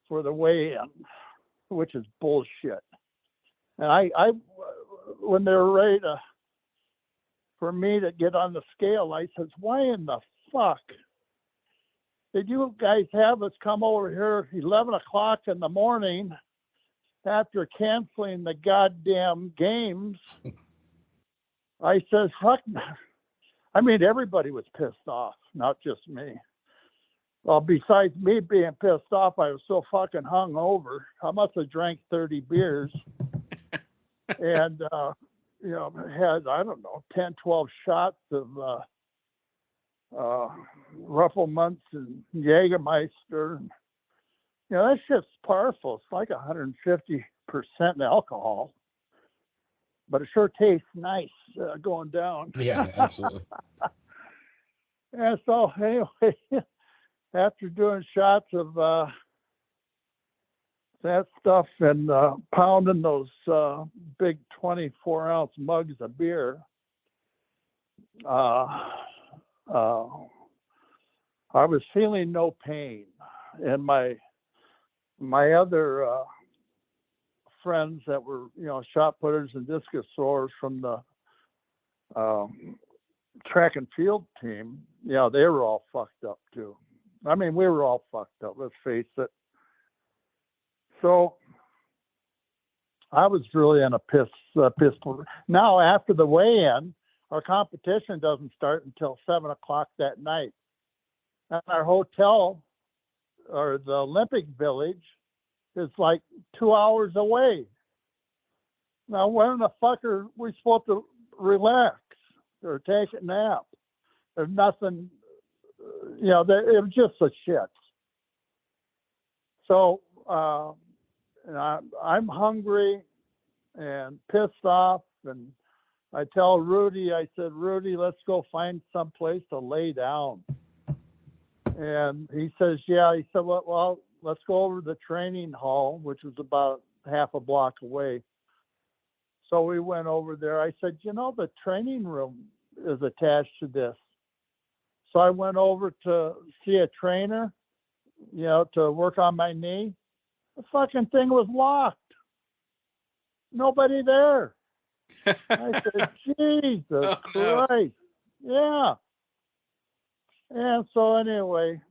for the weigh-in, which is bullshit. And I when they were ready for me to get on the scale, I says, why in the fuck did you guys have us come over here 11 o'clock in the morning after canceling the goddamn games? I says, fuck. I mean, everybody was pissed off, not just me. Well, besides me being pissed off, I was so fucking hungover. I must have drank 30 beers and, you know, had, I don't know, 10, 12 shots of Ruppelmans and Jägermeister. And, you know, that shit's powerful. It's like 150% alcohol, but it sure tastes nice going down. Yeah, absolutely. And so anyway, after doing shots of that stuff and pounding those big 24-ounce mugs of beer, I was feeling no pain. And my other friends that were, shot putters and discus throwers from the track and field team, they were all fucked up too. I mean, we were all fucked up, let's face it. So I was really in a piss. Now, after the weigh-in, our competition doesn't start until 7 o'clock that night. And our hotel, or the Olympic Village, is like 2 hours away. Now, when the fuck are we supposed to relax or take a nap? There's nothing, it was just a shit. So I'm hungry and pissed off, and I tell Rudy, I said, Rudy, let's go find some place to lay down. And he says, yeah. He said, well, let's go over to the training hall, which was about half a block away. So we went over there. I said, the training room is attached to this. So I went over to see a trainer, to work on my knee. The fucking thing was locked. Nobody there. I said, Jesus Christ. Yeah. And so anyway,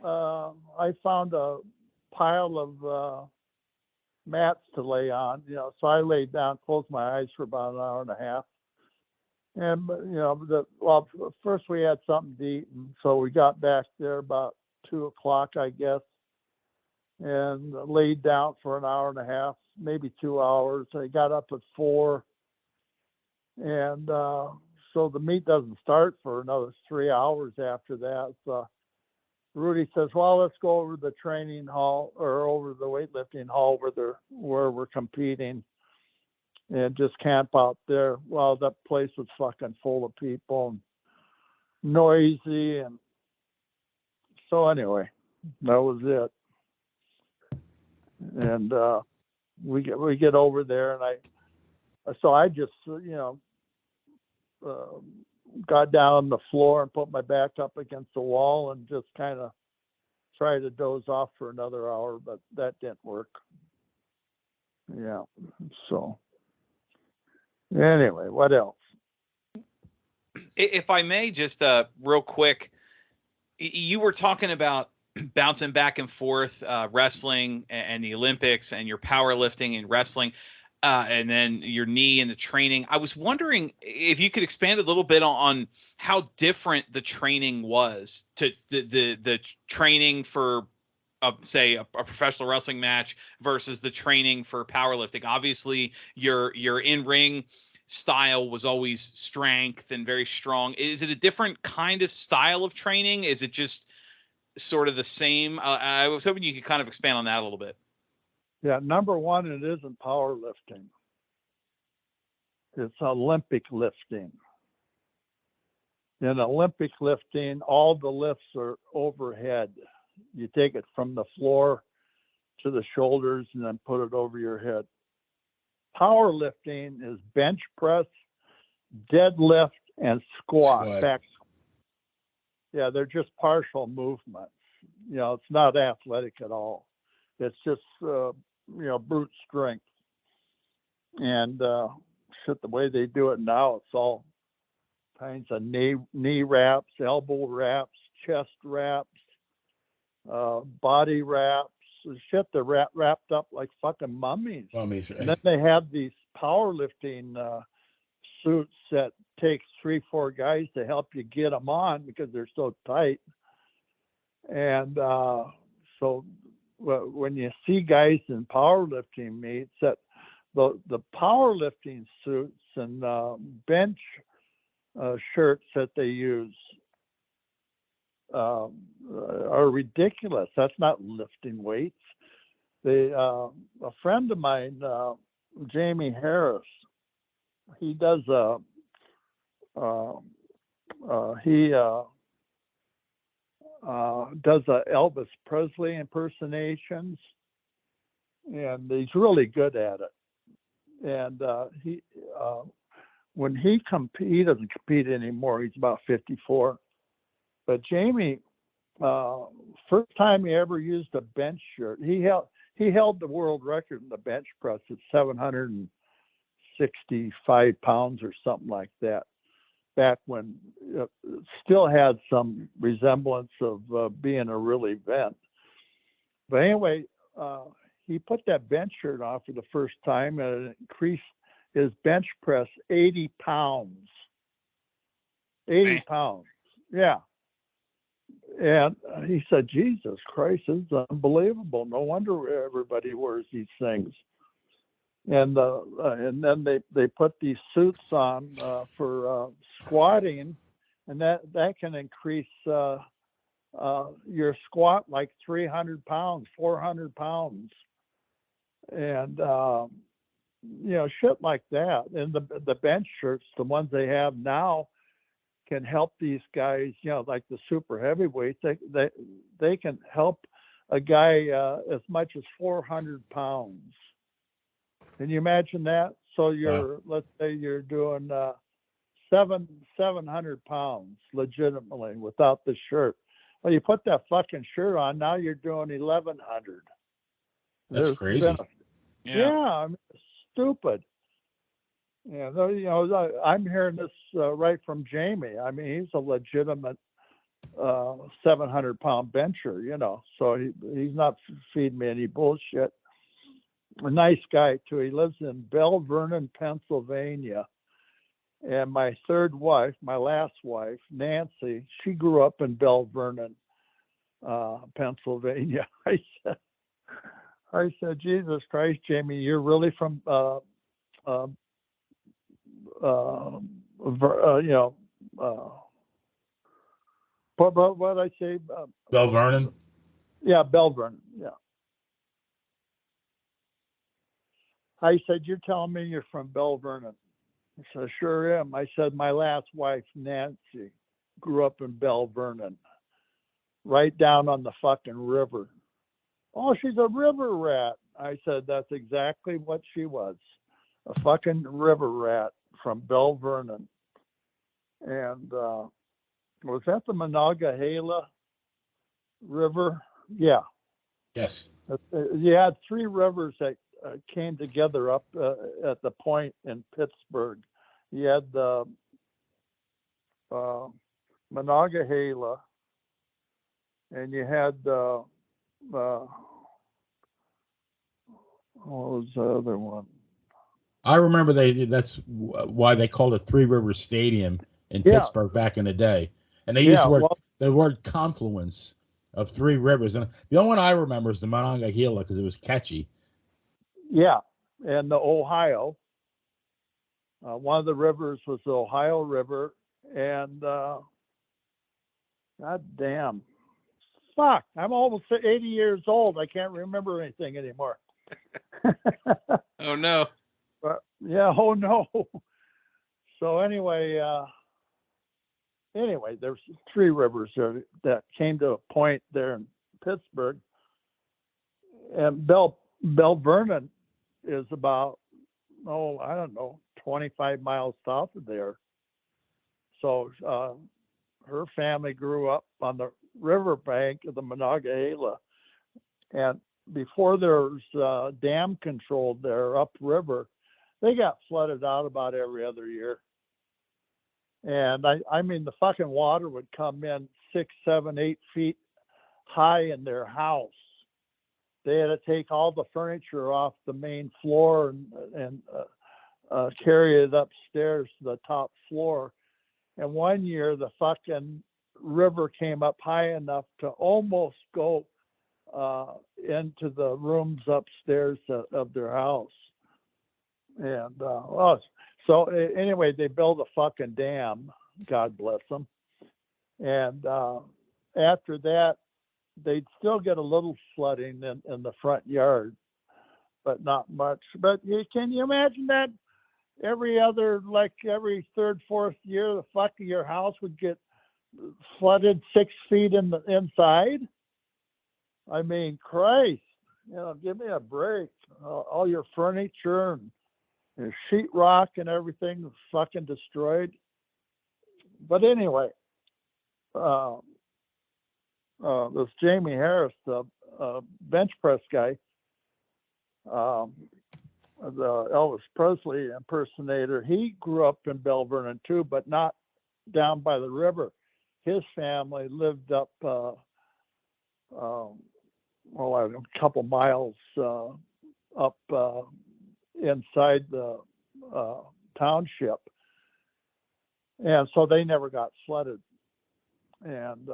I found a pile of mats to lay on, so I laid down, closed my eyes for about an hour and a half. And, first we had something to eat. And so we got back there about 2 o'clock, I guess, and laid down for an hour and a half, maybe 2 hours. I got up at 4. And so the meet doesn't start for another 3 hours after that. So Rudy says, well, let's go over to the training hall or over the weightlifting hall where we're competing and just camp out there. Well, that place was fucking full of people and noisy. And so anyway, that was it. And we get over there, and I just, got down on the floor and put my back up against the wall and just kind of tried to doze off for another hour, but that didn't work. Yeah. So anyway, what else? If I may, just real quick, you were talking about bouncing back and forth, wrestling and the Olympics and your powerlifting and wrestling. And then your knee and the training. I was wondering if you could expand a little bit on how different the training was to the training for, say, a professional wrestling match versus the training for powerlifting. Obviously, your in-ring style was always strength and very strong. Is it a different kind of style of training? Is it just sort of the same? I was hoping you could kind of expand on that a little bit. Yeah, number one, it isn't powerlifting. It's Olympic lifting. In Olympic lifting, all the lifts are overhead. You take it from the floor to the shoulders and then put it over your head. Powerlifting is bench press, deadlift, and squat. Back. Yeah, they're just partial movements. It's not athletic at all. It's just brute strength. And the way they do it now, it's all kinds of knee wraps, elbow wraps, chest wraps, body wraps. Shit, they're wrapped up like fucking mummies. Right? And then they have these powerlifting suits that takes 3-4 guys to help you get them on because they're so tight. And so when you see guys in powerlifting meets, that the powerlifting suits and bench shirts that they use are ridiculous. That's not lifting weights. A friend of mine, Jamie Harris, he does Elvis Presley impersonations, and he's really good at it. And when he doesn't compete anymore. He's about 54. But Jamie, first time he ever used a bench shirt, he held the world record in the bench press at 765 pounds or something like that. Back when it still had some resemblance of being a real event. But anyway, he put that bench shirt on for the first time, and it increased his bench press 80 pounds. 80 pounds. Yeah. And he said, Jesus Christ, this is unbelievable. No wonder everybody wears these things. And then they put these suits on for squatting, and that can increase your squat like 300 pounds, 400 pounds. And, shit like that. And the bench shirts, the ones they have now, can help these guys, like the super heavyweights. They can help a guy as much as 400 pounds. Can you imagine that? So let's say you're doing 700 pounds legitimately without the shirt. Well, you put that fucking shirt on, now you're doing 1,100. That's crazy. Yeah, I mean, it's stupid. I'm hearing this right from Jamie. I mean, he's a legitimate 700-pound bencher, so he's not feeding me any bullshit. A nice guy, too. He lives in Bell Vernon, Pennsylvania. And my third wife, my last wife, Nancy, she grew up in Bell Vernon, Pennsylvania. I said, Jesus Christ, Jamie, you're really from what I say? Bell Vernon? Yeah, Bell Vernon, yeah. I said, you're telling me you're from Bell Vernon? I said, sure am. I said, my last wife, Nancy, grew up in Bell Vernon, right down on the fucking river. Oh, she's a river rat. I said, that's exactly what she was, a fucking river rat from Bell Vernon. And was that the Monongahela River? Yeah. Yes. You had three rivers that came together up at the point in Pittsburgh. You had the Monongahela, and you had what was the other one? I remember that's why they called it Three Rivers Stadium in Pittsburgh back in the day. And they used the word confluence of three rivers. And the only one I remember is the Monongahela because it was catchy. Yeah, and the Ohio. One of the rivers was the Ohio River, and God damn, fuck! I'm almost 80 years old. I can't remember anything anymore. Oh no! But, yeah. Oh no. So anyway, there's three rivers there that came to a point there in Pittsburgh, and Bell Vernon is about, I don't know, 25 miles south of there. So her family grew up on the riverbank of the Monongahela, and before there was dam control there upriver, they got flooded out about every other year. And I mean, the fucking water would come in 6, 7, 8 feet high in their house. They had to take all the furniture off the main floor and carry it upstairs to the top floor. And one year, the fucking river came up high enough to almost go into the rooms upstairs of their house. And so anyway, they built a fucking dam. God bless them. And after that, they'd still get a little flooding in the front yard, but not much. But can you imagine that? Every third, fourth year, the fuck of your house would get flooded 6 feet in the inside. I mean, Christ, give me a break. all your furniture and your sheetrock and everything was fucking destroyed. But anyway, this Jamie Harris, the bench press guy, the Elvis Presley impersonator, he grew up in Bell Vernon too, but not down by the river. His family lived up, a couple miles up inside the township. And so they never got flooded. And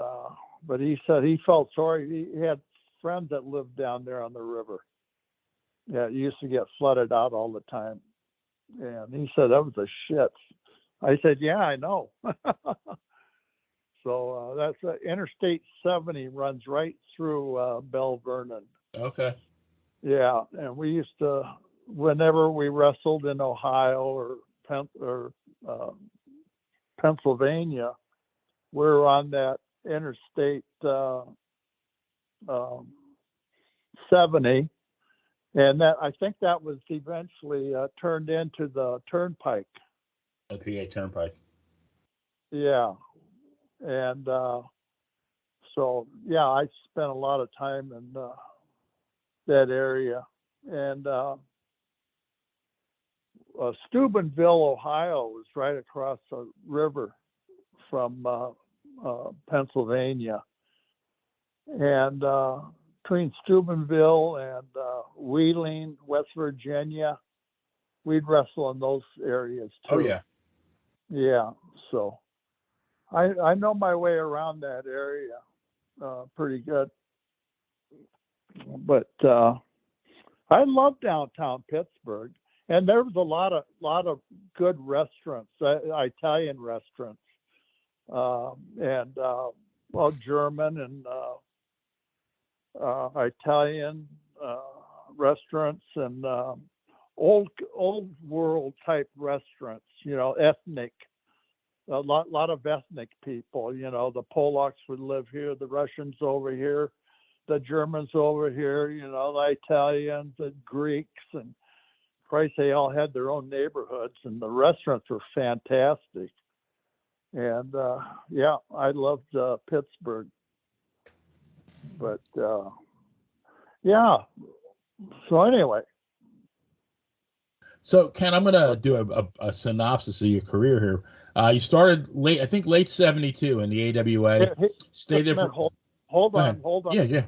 but he said he felt sorry. He had friends that lived down there on the river. Yeah, it used to get flooded out all the time. And he said that was a shit. I said, yeah, I know. So that's Interstate 70 runs right through Bell Vernon. Okay. Yeah, and we used to, whenever we wrestled in Ohio or Pennsylvania, we were on that Interstate 70, and that I think that was eventually turned into the Turnpike. The PA Turnpike. Yeah, and so yeah, I spent a lot of time in that area, and Steubenville, Ohio, was right across the river from Pennsylvania, and between Steubenville and Wheeling, West Virginia, we'd wrestle in those areas too. Oh yeah. Yeah, so I know my way around that area pretty good. But I love downtown Pittsburgh, and there was a lot of good restaurants, Italian restaurants, and well, German and Italian restaurants, and old world type restaurants. You know, ethnic. A lot of ethnic people. You know, the Polacks would live here, the Russians over here, the Germans over here, you know, the Italians, the Greeks, and Christ, they all had their own neighborhoods, and the restaurants were fantastic. And yeah, I loved Pittsburgh. But yeah, so anyway. So Ken, I'm gonna do a synopsis of your career here. You started late '72 in the AWA. Stayed there for. Hold on. Yeah.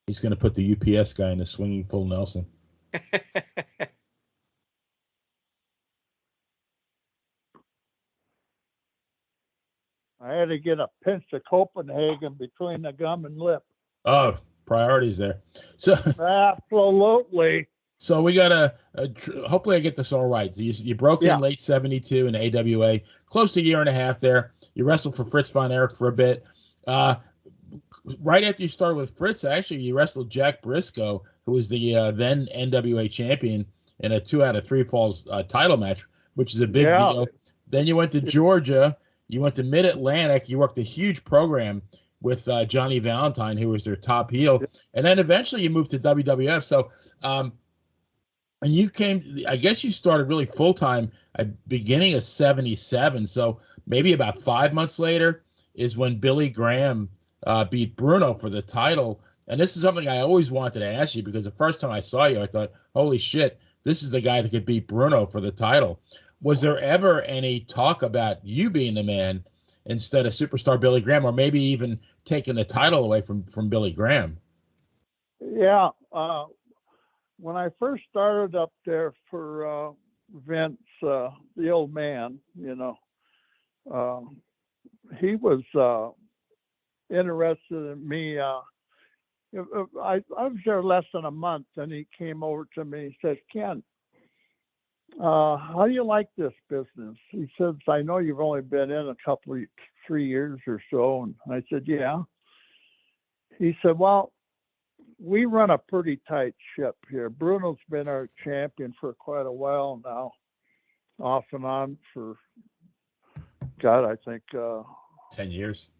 He's going to put the UPS guy in the swinging full Nelson. I had to get a pinch of Copenhagen between the gum and lip. Oh, priorities there. So absolutely. So we got hopefully I get this all right. So you broke in late '72 in AWA, close to a year and a half there. You wrestled for Fritz von Erich for a bit. Right after you started with Fritz, actually, you wrestled Jack Briscoe, who was the then NWA champion, in a 2 out of 3 falls title match, which is a big deal. Then you went to Georgia. You went to Mid-Atlantic. You worked a huge program with Johnny Valentine, who was their top heel. And then eventually you moved to WWF. So, and you came, I guess you started really full-time at beginning of '77. So maybe about 5 months later is when Billy Graham beat Bruno for the title. And this is something I always wanted to ask you, because the first time I saw you, I thought, holy shit, this is the guy that could beat Bruno for the title. Was there ever any talk about you being the man instead of superstar Billy Graham, or maybe even taking the title away from Billy Graham? Yeah. When I first started up there for Vince, the old man, you know, he was interested in me. I was there less than a month, and he came over to me and said, Ken, how do you like this business? He says, I know you've only been in a couple of 3 years or so. And I said, yeah. He said, well, we run a pretty tight ship here. Bruno's been our champion for quite a while now, off and on for God, I think 10 years.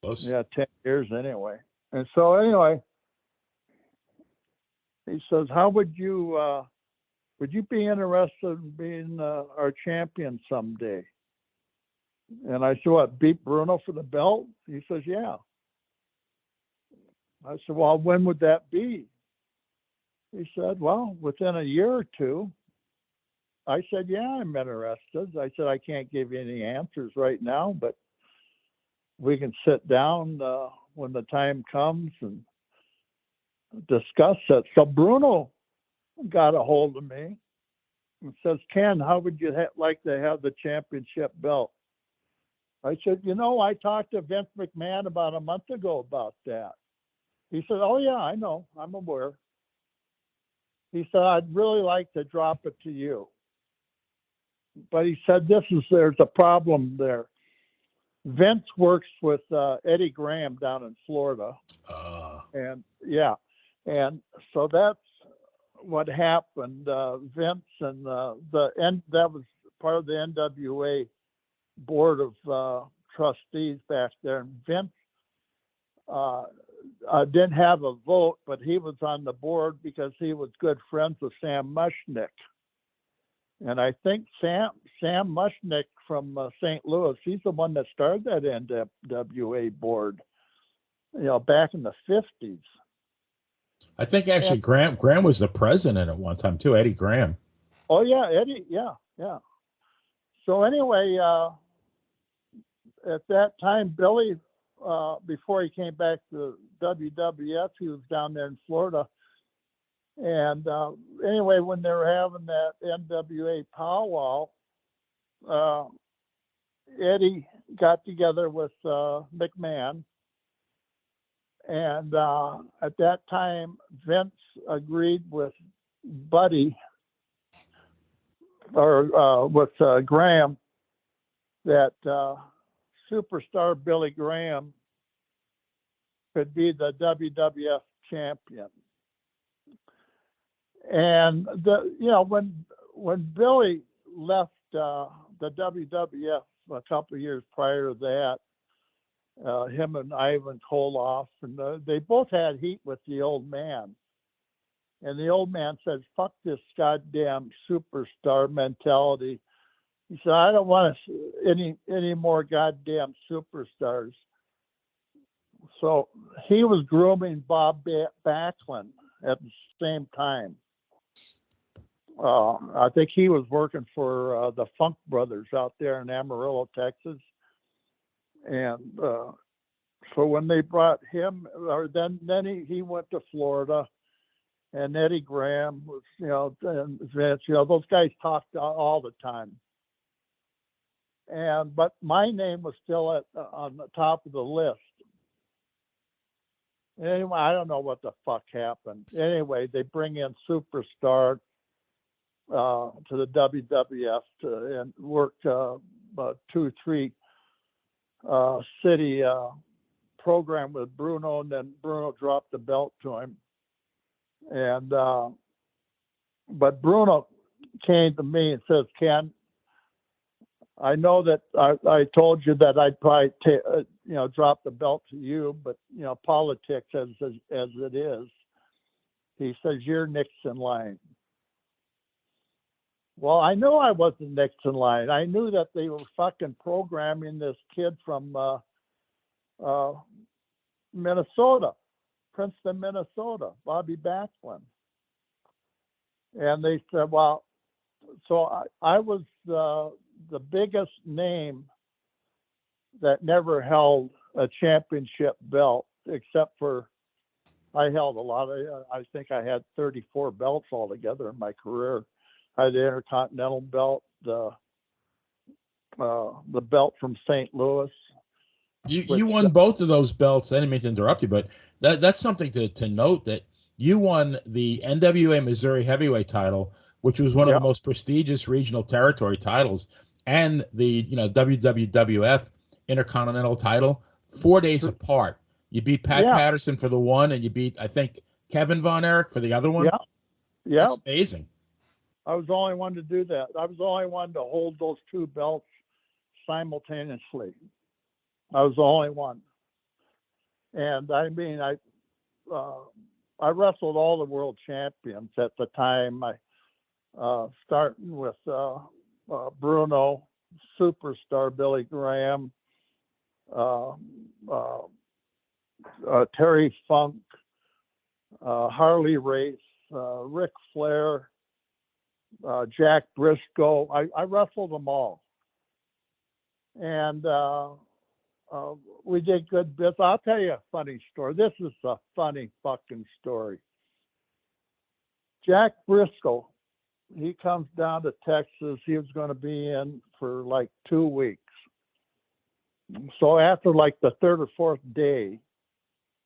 Close. yeah, 10 years anyway. And so anyway, he says, "How would you be interested in being our champion someday?" And I said, "What, beat Bruno for the belt?" He says, "Yeah." I said, "Well, when would that be?" He said, "Well, within a year or two." I said, "Yeah, I'm interested." I said, "I can't give you any answers right now, but we can sit down when the time comes and discuss it." So Bruno got a hold of me and says, "Ken, how would you like to have the championship belt?" I said, "I talked to Vince McMahon about a month ago about that." He said, "Oh, yeah, I know. I'm aware." He said, "I'd really like to drop it to you." But he said, there's a problem there. Vince works with Eddie Graham down in Florida. And yeah. And so that's what happened. Vince and that was part of the NWA board of trustees back there. And Vince didn't have a vote, but he was on the board because he was good friends with Sam Mushnick. And I think Sam Mushnick from St. Louis, he's the one that started that NWA board, back in the 50s. I think actually Graham was the president at one time too, Eddie Graham. Oh yeah, Eddie, yeah. So anyway, at that time, Billy, before he came back to WWF, he was down there in Florida. And anyway, when they were having that NWA powwow, Eddie got together with McMahon. And at that time, Vince agreed with Buddy, or with Graham, that superstar Billy Graham could be the WWF champion. And when Billy left the WWF a couple of years prior to that, him and Ivan Koloff, and they both had heat with the old man. And the old man said, "Fuck this goddamn superstar mentality." He said, "I don't want any more goddamn superstars." So he was grooming Bob Backlund at the same time. I think he was working for the Funk Brothers out there in Amarillo, Texas. And so when they brought him, or then he went to Florida, and Eddie Graham was, and Vince, those guys talked all the time. But my name was still on the top of the list. Anyway, I don't know what the fuck happened. Anyway, they bring in Superstar to the WWF and work about 2-3 city program with Bruno, and then Bruno dropped the belt to him. And but Bruno came to me and says, "Ken, I know that I told you that I'd probably drop the belt to you, but politics as it is." He says, "You're next in line." Well, I knew I wasn't next in line. I knew that they were fucking programming this kid from Minnesota, Princeton, Minnesota, Bobby Backlund. And they said, well, so I was the biggest name that never held a championship belt, except for I held a lot of, I think I had 34 belts altogether in my career. I had the Intercontinental belt, the belt from St. Louis. You won both of those belts. I didn't mean to interrupt you, but that's something to note, that you won the NWA Missouri Heavyweight title, which was one of the most prestigious regional territory titles, and the WWF Intercontinental title 4 days apart. You beat Pat Patterson for the one, and you beat, I think, Kevin Von Erich for the other one. Yeah. That's amazing. I was the only one to do that. I was the only one to hold those two belts simultaneously. I was the only one. And I mean, I wrestled all the world champions at the time. Starting with Bruno, Superstar Billy Graham, Terry Funk, Harley Race, Ric Flair, Jack Briscoe. I wrestled them all. And we did good bits. I'll tell you a funny story. This is a funny fucking story. Jack Briscoe, he comes down to Texas. He was going to be in for like 2 weeks. So after like the third or fourth day,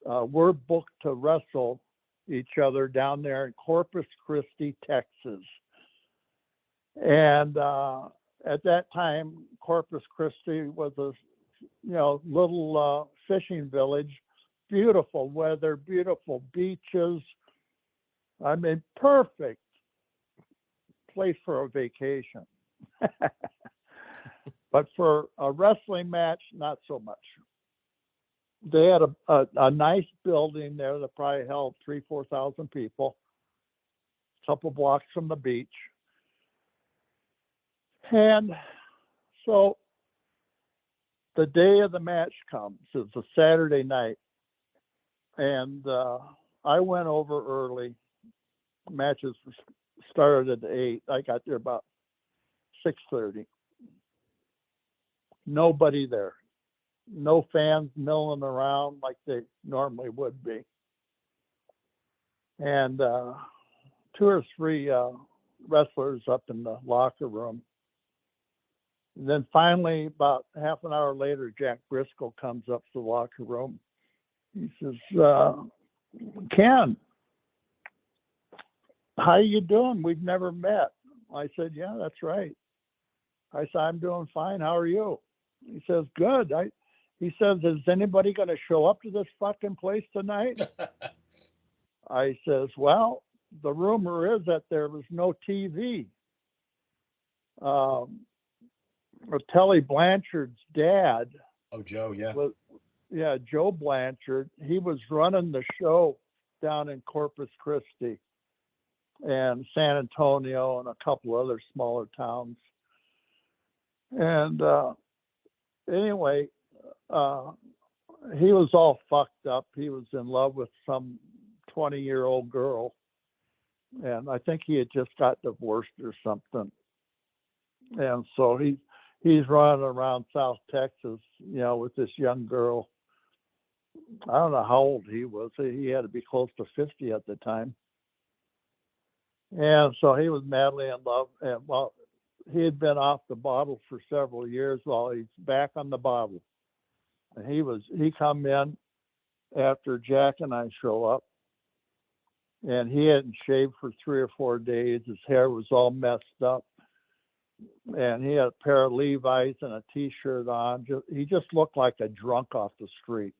we're booked to wrestle each other down there in Corpus Christi, Texas. And at that time, Corpus Christi was a little fishing village. Beautiful weather, beautiful beaches. I mean, perfect place for a vacation. But for a wrestling match, not so much. They had a nice building there that probably held 3,000-4,000 people, a couple blocks from the beach. And so the day of the match comes. It's a Saturday night. And I went over early. Matches started at 8. I got there about 6:30. Nobody there. No fans milling around like they normally would be. And 2 or 3 wrestlers up in the locker room. And then finally, about half an hour later, Jack Briscoe comes up to the locker room. He says, Ken, how you doing? We've never met. I said, yeah, that's right. I said, I'm doing fine. How are you? He says, good. He says, is anybody going to show up to this fucking place tonight? I says, well, the rumor is that there was no TV. Telly Blanchard's dad. Oh, Joe, yeah. Joe Blanchard. He was running the show down in Corpus Christi and San Antonio and a couple other smaller towns. And anyway, he was all fucked up. He was in love with some 20-year-old girl. And I think he had just got divorced or something. And so he's running around South Texas, with this young girl. I don't know how old he was. He had to be close to 50 at the time. And so he was madly in love. And well, he had been off the bottle for several years. Well, he's back on the bottle. And he come in after Jack and I show up. And he hadn't shaved for 3 or 4 days. His hair was all messed up. And he had a pair of Levi's and a T-shirt on. He just looked like a drunk off the street.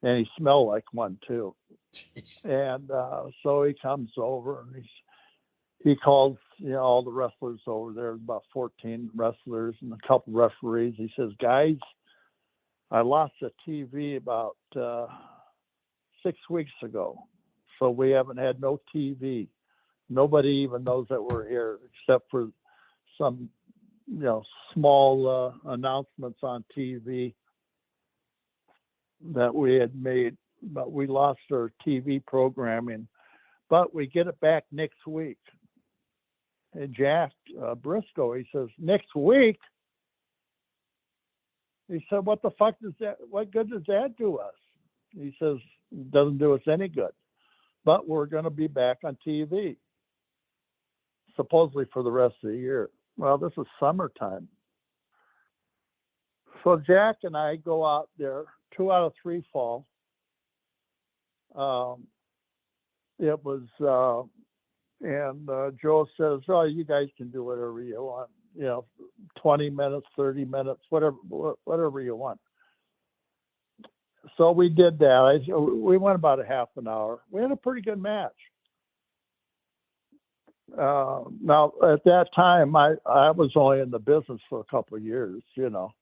And he smelled like one, too. Jeez. And so he comes over and he calls all the wrestlers over there, about 14 wrestlers and a couple referees. He says, guys, I lost the TV about 6 weeks ago. So we haven't had no TV. Nobody even knows that we're here except for some, small announcements on TV that we had made. But we lost our TV programming. But we get it back next week. And Jack Briscoe, he says, next week? He said, what the fuck what good does that do us? He says, it doesn't do us any good. But we're going to be back on TV. Supposedly for the rest of the year. Well, this is summertime. So Jack and I go out there, 2 out of 3 fall. It was, and Joe says, oh, you guys can do whatever you want. 20 minutes, 30 minutes, whatever you want. So we did that. We went about a half an hour. We had a pretty good match. Now, at that time, I was only in the business for a couple of years, so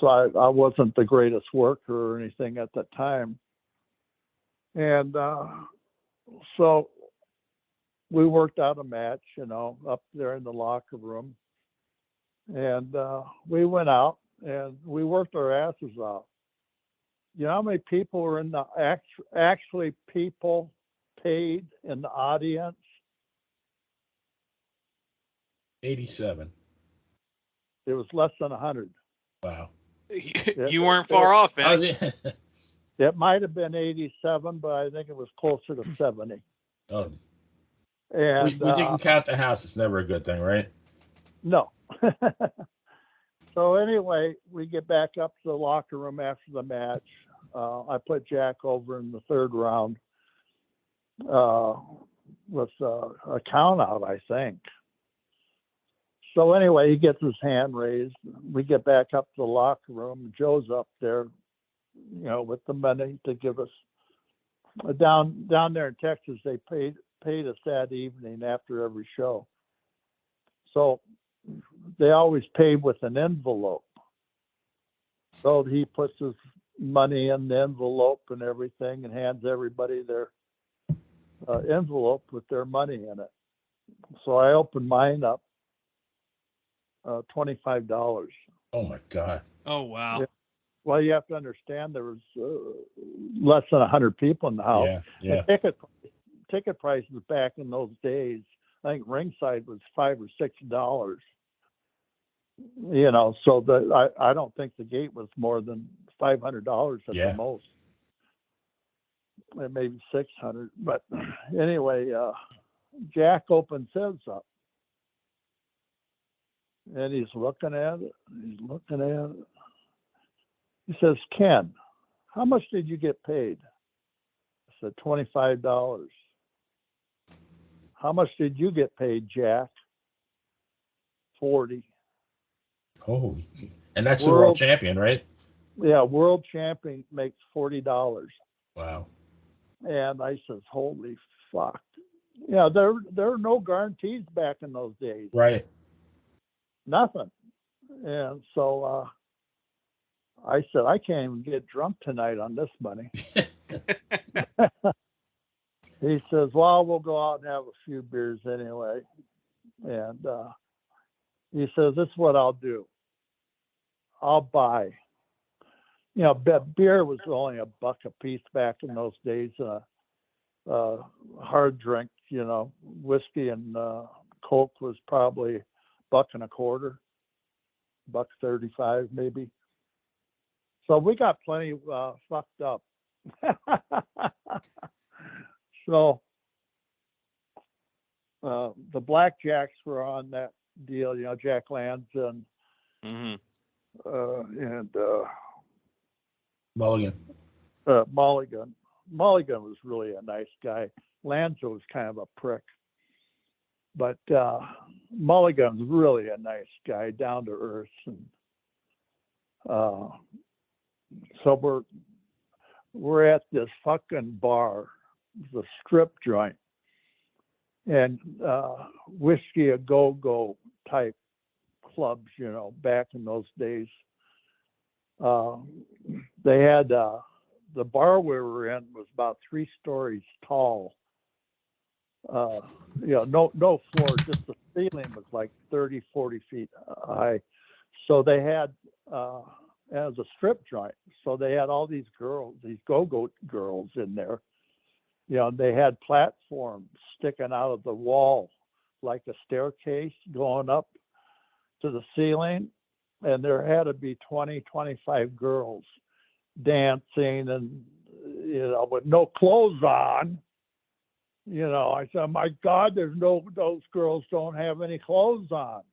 I wasn't the greatest worker or anything at the time. And so we worked out a match, up there in the locker room. And we went out and we worked our asses off. You know how many people were in the actually people paid in the audience? 87. It was less than 100. Wow. You weren't far off, man. It might have been 87, but I think it was closer to 70. Oh. And we didn't count the house. It's never a good thing, right? No. So anyway, we get back up to the locker room after the match. I put Jack over in the third round with a count out, I think. So anyway, he gets his hand raised. We get back up to the locker room. Joe's up there, with the money to give us. Down there in Texas, they paid us that evening after every show. So they always paid with an envelope. So he puts his money in the envelope and everything and hands everybody their envelope with their money in it. So I opened mine up, $25. Oh my God. Oh, wow. Yeah. Well, you have to understand there was less than 100 people in the house. Yeah. And ticket prices back in those days, I think ringside was $5 or $6. So I don't think the gate was more than $500 at the most. Maybe 600. But anyway, Jack opens his up. And he's looking at it. He says, Ken, how much did you get paid? I said, $25. How much did you get paid, Jack? 40. Oh, and that's the world champion, right? Yeah, world champion makes $40. Wow. And I says, holy fuck. There were no guarantees back in those days. Right. Nothing. And so I said, I can't even get drunk tonight on this money. He says, well, we'll go out and have a few beers anyway. And he says, this is what I'll do. I'll buy. Beer was only $1 a piece back in those days. Hard drink, whiskey and Coke was probably $1.25, $1.35 maybe. So we got plenty fucked up. So the Blackjacks were on that deal, Jack Lanza and Mulligan. Mulligan. Mulligan was really a nice guy. Lanza was kind of a prick. But Mulligan's really a nice guy, down to earth. And so we're at this fucking bar, the strip joint, and whiskey a go type clubs, back in those days. They had the bar we were in was about 3 stories tall. No floor, just the ceiling was like 30, 40 feet high. So they had, as a strip joint, so they had all these girls, these go-go girls in there. They had platforms sticking out of the wall like a staircase going up to the ceiling. And there had to be 20, 25 girls dancing and, with no clothes on. I said, my God, those girls don't have any clothes on.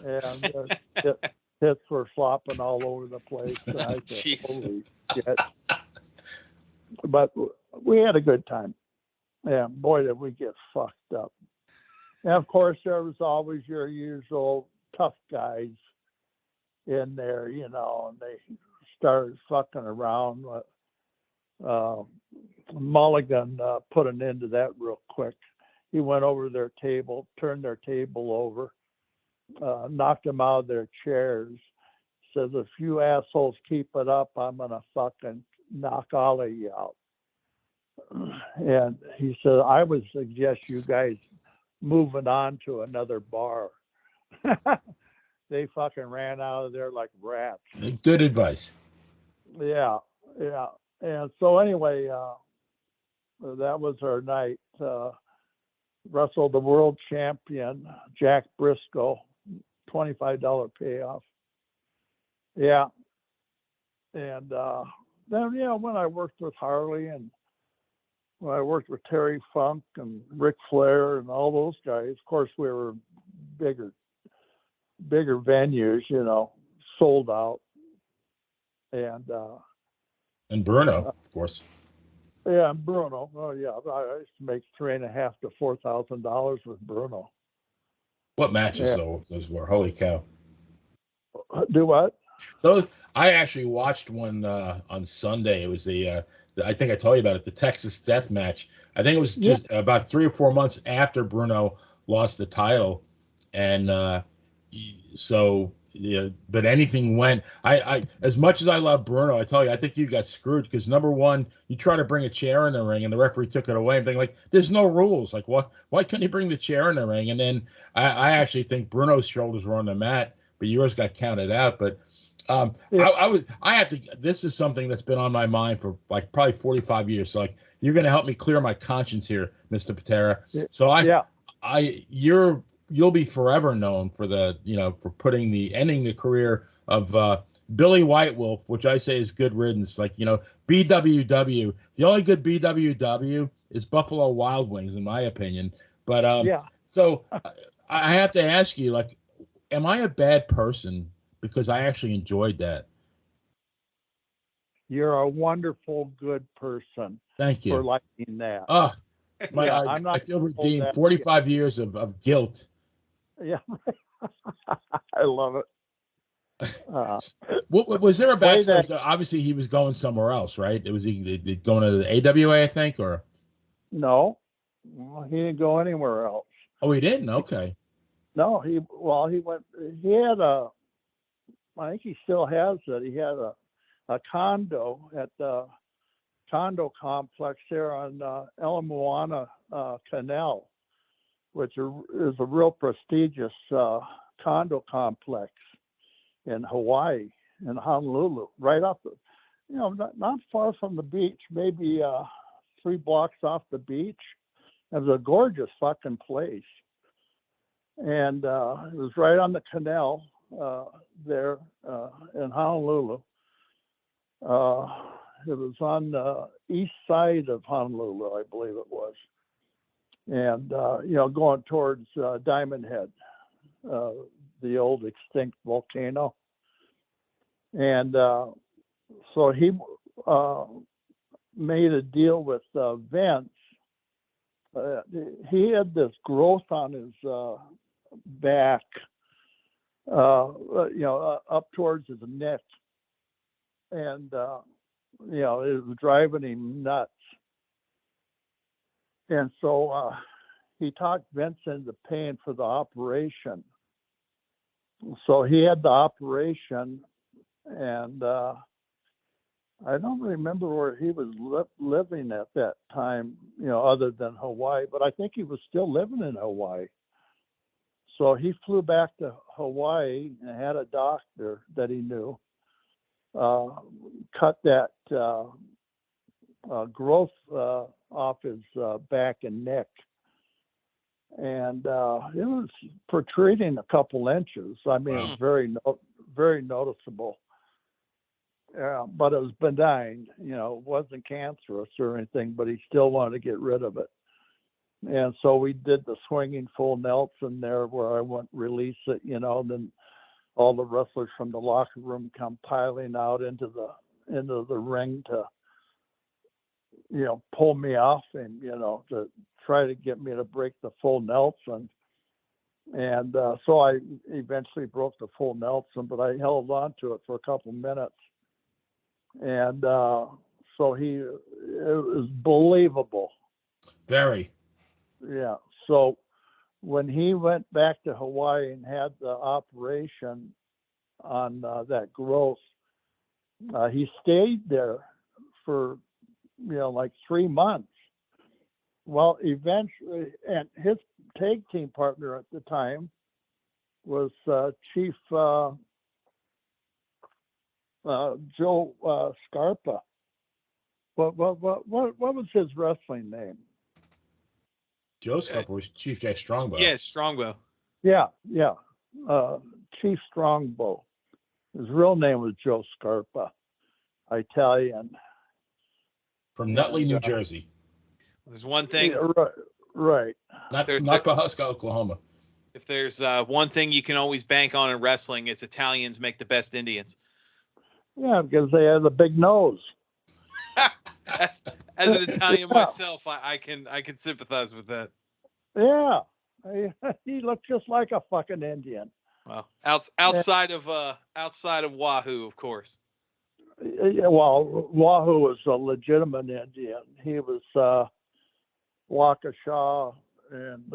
And tits were flopping all over the place. And I said, holy shit. But we had a good time. And boy, did we get fucked up. And of course, there was always your usual tough guys in there, and they started fucking around. Mulligan put an end to that real quick. he went over their table, turned their table over, knocked them out of their chairs. Says, if you assholes keep it up, I'm gonna fucking knock all of you out. And he said, I would suggest you guys moving on to another bar. They fucking ran out of there like rats. Good advice. Yeah, yeah. And so anyway, that was our night. Wrestled the world champion, Jack Briscoe, $25 payoff. Yeah. And then, when I worked with Harley and when I worked with Terry Funk and Ric Flair and all those guys, of course, we were bigger venues, sold out. And Bruno, of course. Yeah, Bruno. Oh yeah, I used to make $3,500 to $4,000 with Bruno. What matches those were? Holy cow! Do what? Those I actually watched one on Sunday. It was I think I told you about it, the Texas Death Match. I think it was just about 3 or 4 months after Bruno lost the title, and so. Yeah, but anything went. I as much as I love Bruno, I tell you, I think you got screwed because number one, you try to bring a chair in the ring and the referee took it away. I'm thinking like, there's no rules. Like, what? Why couldn't he bring the chair in the ring? And then I actually think Bruno's shoulders were on the mat, but yours got counted out. But I have to. This is something that's been on my mind for like probably 45 years. So like, you're going to help me clear my conscience here, Mr. Patera. So you'll be forever known for for ending the career of Billy White Wolf, which I say is good riddance. Like, BWW. The only good BWW is Buffalo Wild Wings, in my opinion. But so I have to ask you, like, am I a bad person because I actually enjoyed that? You're a wonderful, good person. Thank you for liking that. Oh, I feel redeemed. 45 years of guilt. Yeah, I love it. Was there a backstory? Obviously, he was going somewhere else, right? Was he going to the AWA, I think, or? No, he didn't go anywhere else. Oh, he didn't? Okay. No, he went. He had I think he still has it. He had a condo at the condo complex there on El Moana Canal, which is a real prestigious condo complex in Hawaii, in Honolulu, right up, not far from the beach, maybe 3 blocks off the beach. It was a gorgeous fucking place. And it was right on the canal there in Honolulu. It was on the east side of Honolulu, I believe it was. And, going towards Diamond Head, the old extinct volcano. And so he made a deal with Vince. He had this growth on his back, up towards his neck. And, it was driving him nuts. And so he talked Vince into paying for the operation. So he had the operation, and I don't remember where he was living at that time, other than Hawaii, but I think he was still living in Hawaii. So he flew back to Hawaii and had a doctor that he knew, cut that growth off his back and neck. And it was protruding a couple inches. I mean, it was very noticeable. But it was benign, it wasn't cancerous or anything, but he still wanted to get rid of it. And so we did the swinging full Nelson there where I wouldn't release it, then all the wrestlers from the locker room come piling out into the ring to, pull me off and, to try to get me to break the full Nelson. And so I eventually broke the full Nelson, but I held on to it for a couple minutes. And so it was believable. Very. Yeah. so when he went back to Hawaii and had the operation on that growth, he stayed there for, like 3 months. Well, eventually, and his tag team partner at the time was Chief Joe Scarpa. What was his wrestling name? Joe Scarpa was Chief Jack Strongbow. Yeah, Strongbow. Yeah. Chief Strongbow. His real name was Joe Scarpa, Italian. From Nutley, New Jersey. There's one thing. Yeah, right. Not Pawhuska, Oklahoma. If there's one thing you can always bank on in wrestling, it's Italians make the best Indians. Yeah, because they have a big nose. As an Italian myself, I can sympathize with that. Yeah, he looked just like a fucking Indian. Well, outside of Wahoo, of course. Yeah, well, Wahoo was a legitimate Indian. He was Waukesha, and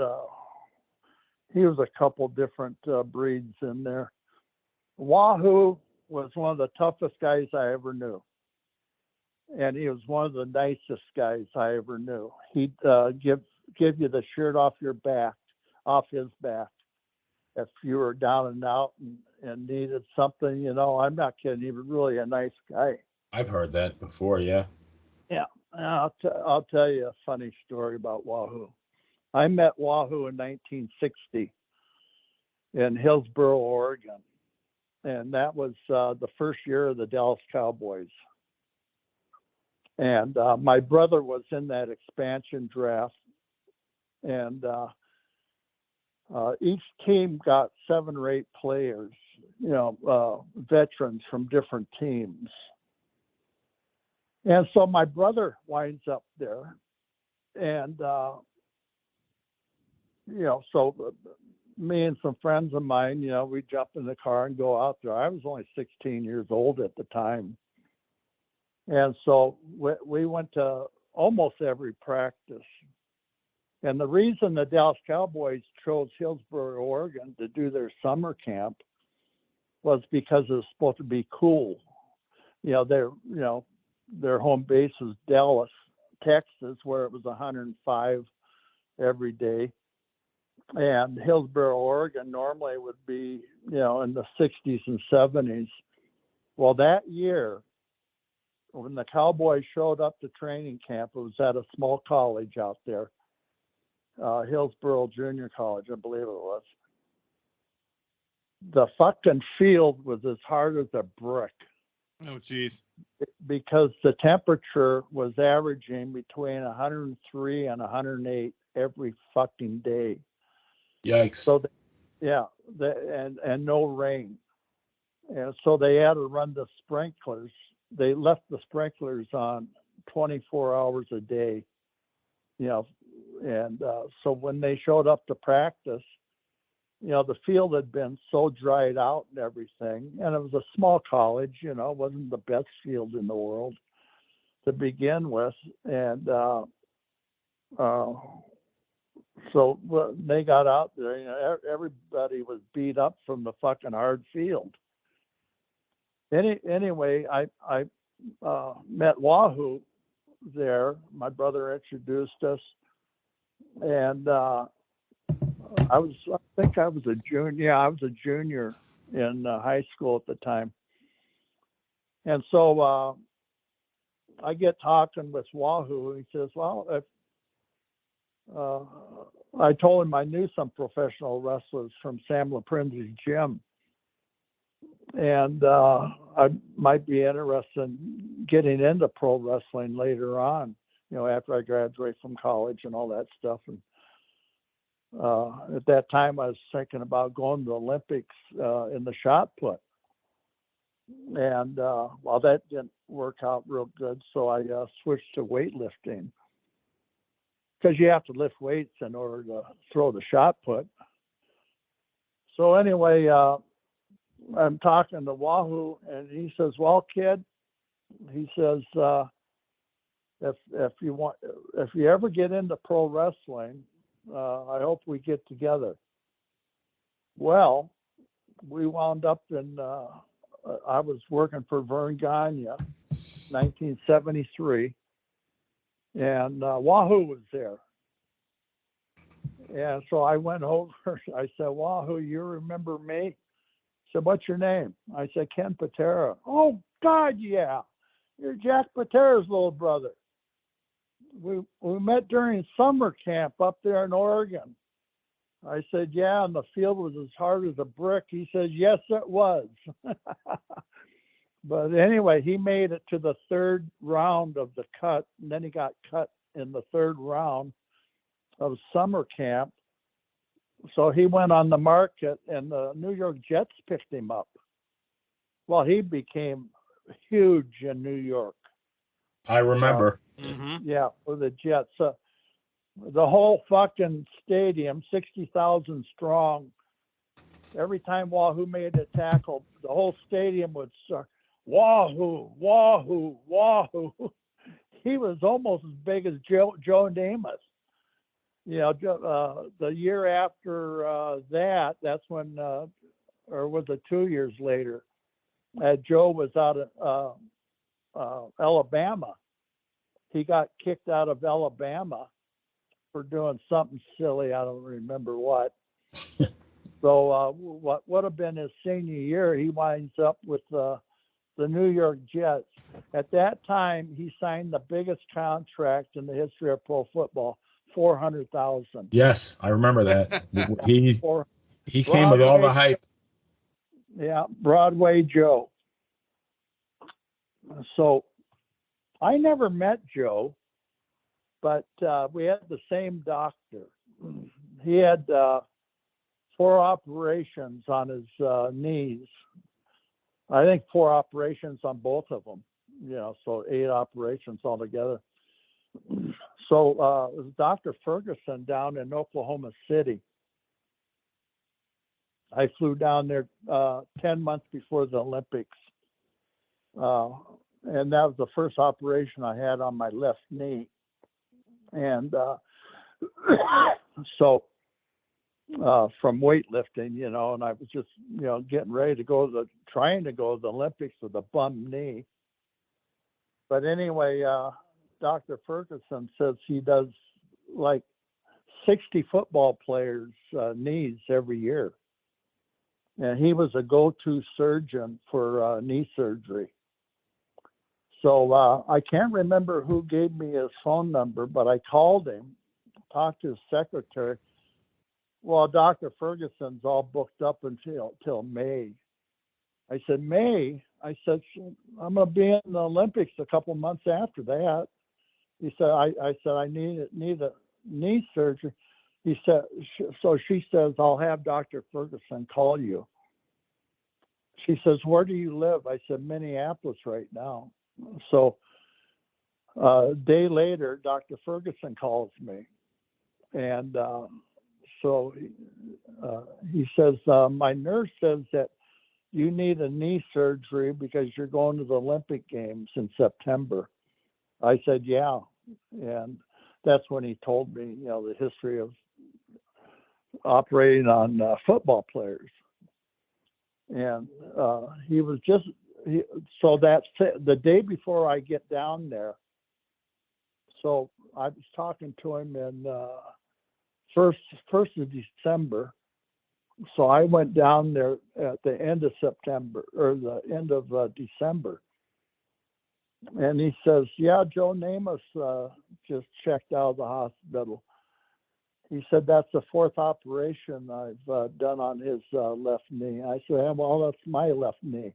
he was a couple different breeds in there. Wahoo was one of the toughest guys I ever knew. And he was one of the nicest guys I ever knew. He'd give you the shirt off his back, if you were down and out and needed something. I'm not kidding. He was really a nice guy. I've heard that before, yeah. Yeah. I'll tell you a funny story about Wahoo. I met Wahoo in 1960 in Hillsboro, Oregon. And that was the first year of the Dallas Cowboys. And my brother was in that expansion draft. And each team got 7 or 8 players, veterans from different teams. And so my brother winds up there. And, so me and some friends of mine, we jump in the car and go out there. I was only 16 years old at the time. And so we went to almost every practice. And the reason the Dallas Cowboys chose Hillsboro, Oregon to do their summer camp was because it was supposed to be cool. Their home base was Dallas, Texas, where it was 105 every day. And Hillsboro, Oregon normally would be, in the 60s and 70s. Well, that year, when the Cowboys showed up to training camp, it was at a small college out there, Hillsboro Junior College, I believe it was. The fucking field was as hard as a brick. Oh, geez. Because the temperature was averaging between 103 and 108 every fucking day. Yikes. So, and no rain. And so they had to run the sprinklers. They left the sprinklers on 24 hours a day, and so when they showed up to practice, the field had been so dried out and everything, and it was a small college, it wasn't the best field in the world to begin with. And so when they got out there, everybody was beat up from the fucking hard field. Anyway, I met Wahoo there. My brother introduced us, and I think I was a junior. Yeah, I was a junior in high school at the time. And so I get talking with Wahoo. He says, "Well, if I told him I knew some professional wrestlers from Sam LaPrince's gym, and I might be interested in getting into pro wrestling later on, after I graduate from college and all that stuff." And at that time, I was thinking about going to the Olympics in the shot put. And well, that didn't work out real good, so I switched to weightlifting, because you have to lift weights in order to throw the shot put. So anyway, I'm talking to Wahoo, and he says, "Well, kid," he says, if you ever get into pro wrestling, I hope we get together. Well, we wound up in, I was working for Vern Gagne, 1973, and Wahoo was there. And so I went over, I said, Wahoo, you remember me? He said, what's your name? I said, Ken Patera. Oh, God, yeah. You're Jack Patera's little brother. We met during summer camp up there in Oregon. I said, yeah, and the field was as hard as a brick. He said, yes, it was. But anyway, he made it to the third round of the cut, and then he got cut in the third round of summer camp. So he went on the market, and the New York Jets picked him up. Well, he became huge in New York. I remember. Yeah, for the Jets. The whole fucking stadium, 60,000 strong. Every time Wahoo made a tackle, the whole stadium would start, Wahoo, Wahoo, Wahoo. He was almost as big as Joe Namath. You know, the year after that's when, or was it 2 years later, Joe was out of Alabama. He got kicked out of Alabama for doing something silly. I don't remember what. So what would have been his senior year, he winds up with the New York Jets. At that time, he signed the biggest contract in the history of pro football, $400,000. Yes, I remember that. He came with all the hype. Yeah, Broadway Joe. So I never met Joe, but we had the same doctor. He had 4 operations on his knees. I think 4 operations on both of them. You know, so 8 operations altogether. So it was Dr. Ferguson down in Oklahoma City. I flew down there 10 months before the Olympics. And that was the first operation I had on my left knee. And so from weightlifting, you know, and I was just, you know, getting ready to trying to go to the Olympics with a bum knee. But anyway, Dr. Ferguson says he does like 60 football players' knees every year. And he was a go-to surgeon for knee surgery. So I can't remember who gave me his phone number, but I called him, talked to his secretary. Well, Dr. Ferguson's all booked up until May. I said, May? I said, I'm going to be in the Olympics a couple months after that. He said, I said, I need a knee surgery. He said, so she says, I'll have Dr. Ferguson call you. She says, where do you live? I said, Minneapolis right now. So a day later, Dr. Ferguson calls me. And so he says, my nurse says that you need a knee surgery because you're going to the Olympic Games in September. I said, yeah. And that's when he told me, you know, the history of operating on football players. And he was just, so that's the day before I get down there. So I was talking to him in first of December. So I went down there at the end of September or the end of December. And he says, yeah, Joe Namath just checked out of the hospital. He said, that's the 4th operation I've done on his left knee. I said, yeah, well, that's my left knee.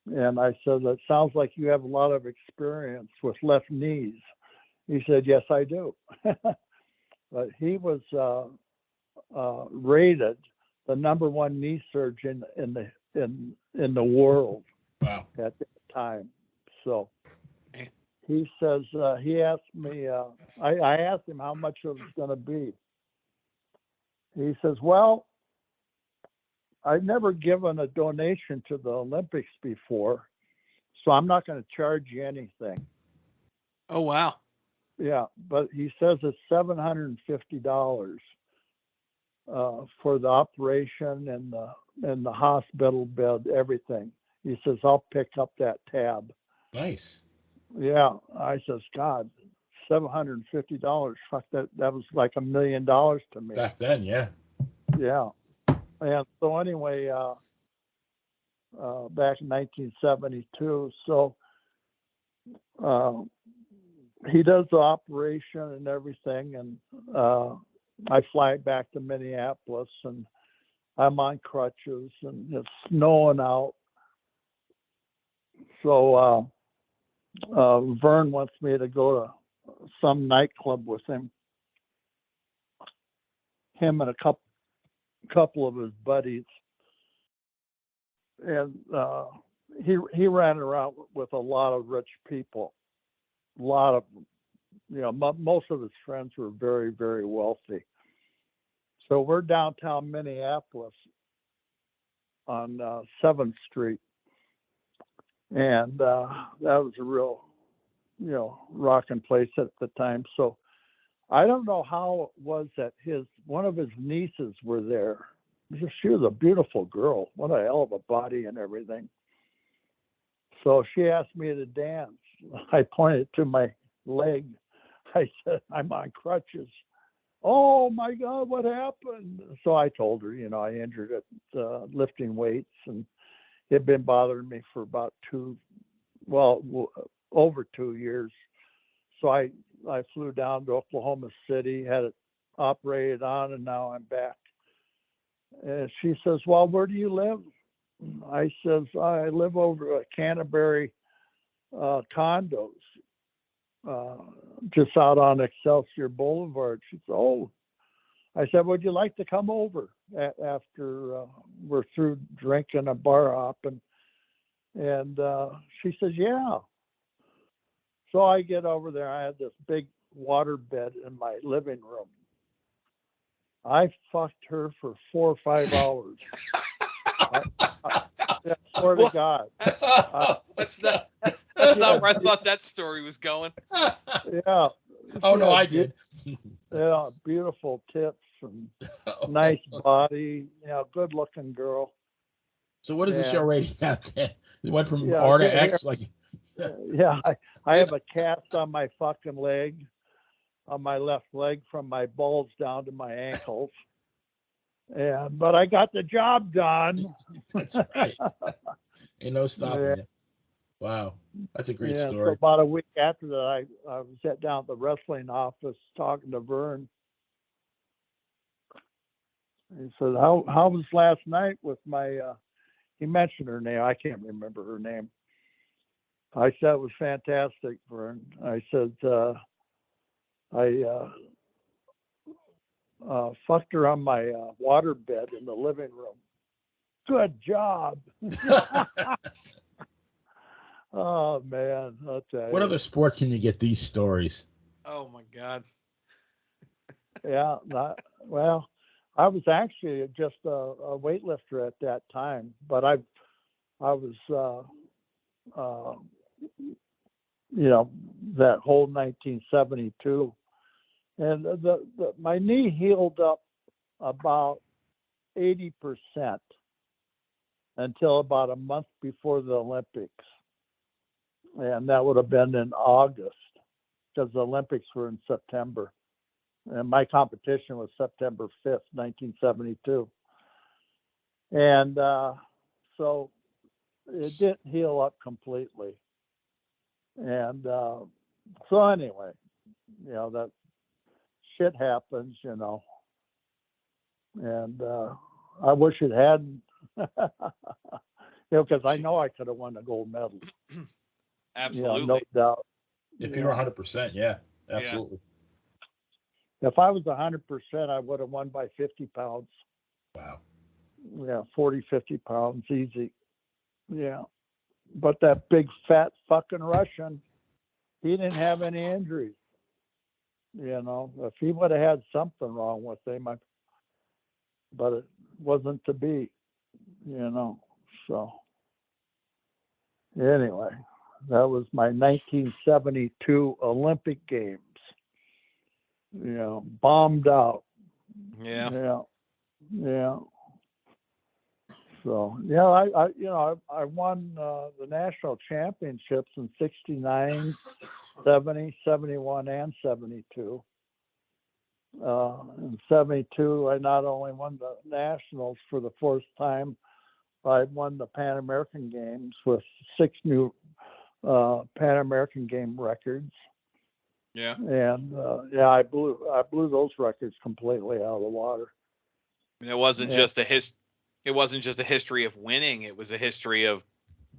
And I said, that sounds like you have a lot of experience with left knees. He said, yes, I do. But he was rated the #1 knee surgeon in the world. Wow. At that time. So he says, he asked me, I asked him how much it was going to be. He says, well, I've never given a donation to the Olympics before, so I'm not going to charge you anything. Oh, wow. Yeah, but he says it's $750 for the operation and the hospital bed, everything. He says, I'll pick up that tab. Nice. Yeah, I says, God, $750. Fuck, that was like $1 million to me. Back then, yeah. Yeah. And so anyway, back in 1972, so he does the operation and everything, and I fly back to Minneapolis, and I'm on crutches, and it's snowing out. So Vern wants me to go to some nightclub with him and a couple of his buddies, and he ran around with a lot of rich people, a lot of them. Most of his friends were very, very wealthy. So we're downtown Minneapolis on 7th Street, and that was a real, rocking place at the time. So I don't know how it was that one of his nieces were there. She was a beautiful girl. What a hell of a body and everything. So she asked me to dance. I pointed to my leg. I said, I'm on crutches. Oh my God, what happened? So I told her, I injured it lifting weights, and it had been bothering me for about over 2 years. So I flew down to Oklahoma City, had it operated on, and now I'm back. And she says, well, where do you live? I says, I live over at Canterbury condos, just out on Excelsior Boulevard. She said, oh. I said, would you like to come over after we're through drinking a bar hop? And she says, yeah. So I get over there. I had this big water bed in my living room. I fucked her for 4 or 5 hours. I swear to God. That's not where I thought that story was going. Yeah. Oh, no, I did. Yeah, beautiful tits and nice body. Good looking girl. So what is the show rating now, Ted? It went from Yeah, R to X? Yeah, I have a cast on my fucking leg, on my left leg, from my balls down to my ankles. But I got the job done. That's right. Ain't no stopping it. Wow, that's a great story. So about a week after that, I was sat down at the wrestling office talking to Vern. He said, "How was last night with my?" He mentioned her name. I can't remember her name. I said it was fantastic, Vern. I said I fucked her on my water bed in the living room. Good job. Oh man, I'll tell you. What other sport can you get these stories? Oh my God. Yeah, well, I was actually just a weightlifter at that time, but I was, that whole 1972, and my knee healed up about 80% until about a month before the Olympics. And that would have been in August, because the Olympics were in September. And my competition was September 5th, 1972. And so it didn't heal up completely. And so anyway, that shit happens, And I wish it hadn't, because I know I could have won a gold medal. Absolutely. No doubt. If you're 100%, yeah, absolutely. If I was 100%, I would have won by 50 pounds. Wow. Yeah, 40, 50 pounds, easy. Yeah. But that big, fat fucking Russian, he didn't have any injuries. If he would have had something wrong with him, but it wasn't to be, So, anyway, that was my 1972 Olympic Games. bombed out. Yeah. Yeah. So yeah, I won the national championships in 69, 70, 71, and 72. In 72, I not only won the nationals for the first time, I won the Pan American Games with 6 new Pan American Game records. Yeah. And I blew those records completely out of the water. I mean, it wasn't just a history of winning. It was a history of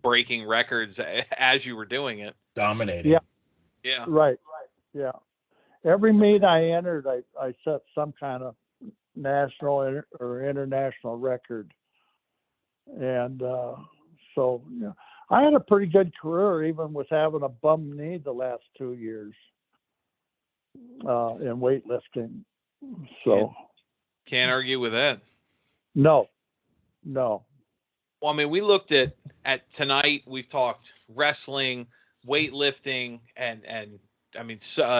breaking records as you were doing it. Dominating. Yeah. Yeah. Right. Yeah. Every meet I entered, I set some kind of national or international record. And so, I had a pretty good career, even with having a bum knee the last 2 years in weightlifting. So can't argue with that. No. Well, I mean, we looked at tonight. We've talked wrestling, weightlifting, and I mean,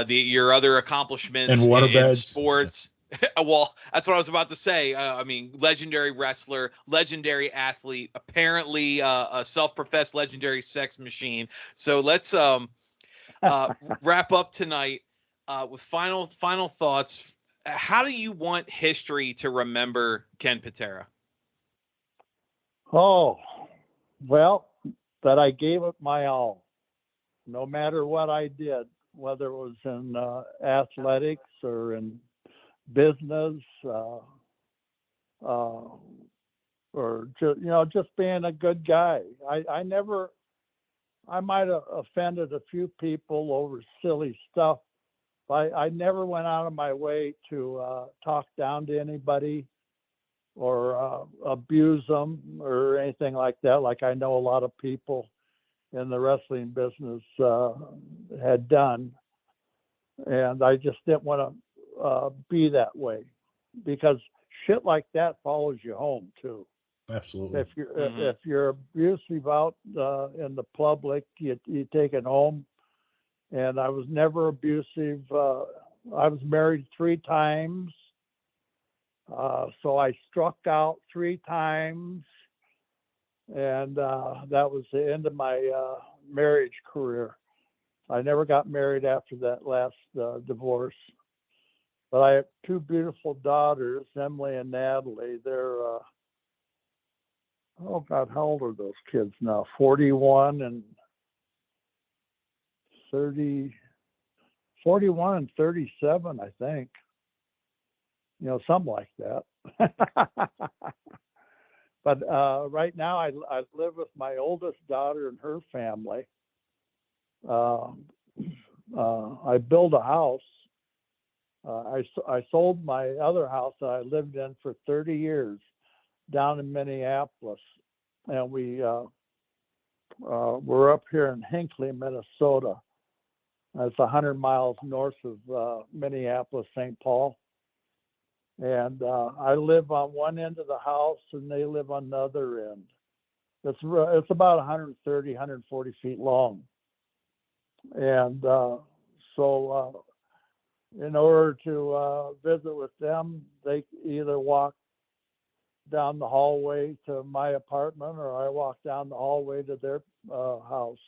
your other accomplishments and in sports. Well, that's what I was about to say. I mean, legendary wrestler, legendary athlete, apparently a self-professed legendary sex machine. So let's wrap up tonight with final thoughts. How do you want history to remember Ken Patera? Oh, well, that I gave it my all, no matter what I did, whether it was in athletics or in business, or just being a good guy. I might have offended a few people over silly stuff. I never went out of my way to talk down to anybody or abuse them or anything like that, like I know a lot of people in the wrestling business had done. And I just didn't want to be that way, because shit like that follows you home too. Absolutely. If you're abusive out in the public, you take it home. And I was never abusive. I was married 3 times. So I struck out 3 times, and that was the end of my marriage career. I never got married after that last divorce. But I have 2 beautiful daughters, Emily and Natalie. They're, oh God, how old are those kids now? 41 and 30, 41 and 37, I think. Something like that. But right now I live with my oldest daughter and her family. I built a house. I sold my other house that I lived in for 30 years down in Minneapolis. And we're up here in Hinckley, Minnesota. It's 100 miles north of Minneapolis, St. Paul. And I live on one end of the house, and they live on the other end. It's about 130, 140 feet long. And so in order to visit with them, they either walk down the hallway to my apartment, or I walk down the hallway to their house.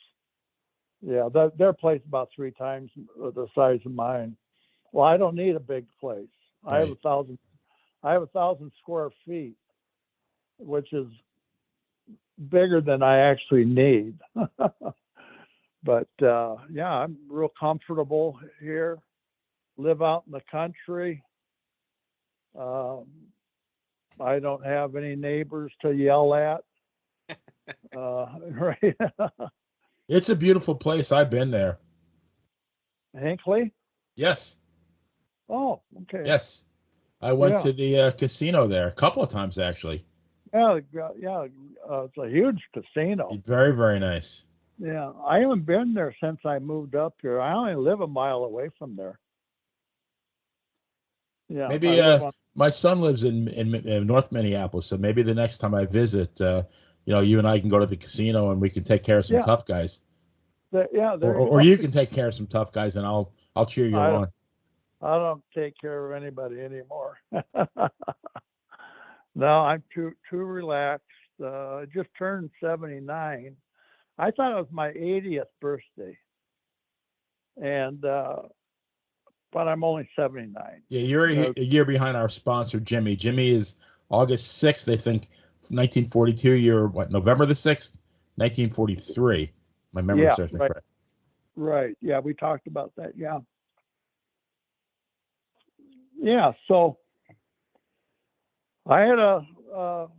Yeah, their place about 3 times the size of mine. Well, I don't need a big place. Right. I have 1,000 square feet, which is bigger than I actually need. But yeah, I'm real comfortable here. Live out in the country. I don't have any neighbors to yell at. Right. It's a beautiful place. I've been there. Hinckley? Yes. Oh, okay. Yes. I went to the casino there a couple of times, actually. Yeah. It's a huge casino. Very, very nice. Yeah. I haven't been there since I moved up here. I only live a mile away from there. Yeah. Maybe my son lives in North Minneapolis, so maybe the next time I visit, you and I can go to the casino and we can take care of some tough guys. Or you can take care of some tough guys, and I'll cheer you on. I don't take care of anybody anymore. No, I'm too relaxed. I just turned 79. I thought it was my 80th birthday, and but I'm only 79. Yeah, you're a year behind our sponsor, Jimmy. Jimmy is August 6th, I think, 1942. You're what, November the 6th, 1943. My memory serves me correct. Right. Yeah, we talked about that. Yeah. Yeah. So I had a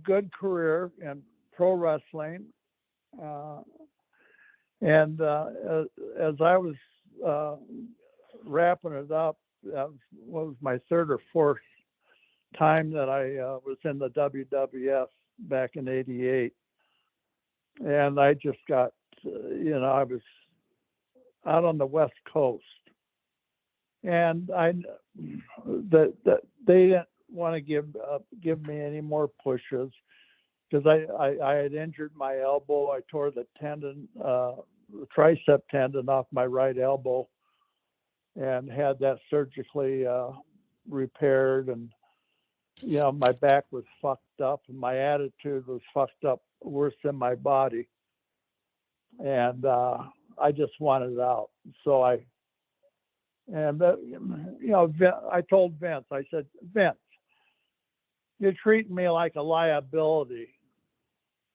good career in pro wrestling, and as I was wrapping it up, that was my third or fourth time that I was in the WWF back in '88, and I just got, I was out on the West Coast, and they didn't want to give me any more pushes because I had injured my elbow. I tore the tendon, the tricep tendon off my right elbow, and had that surgically repaired. And my back was fucked up, and my attitude was fucked up worse than my body. And I just wanted out. So I told Vince, I said, Vince, you're treating me like a liability.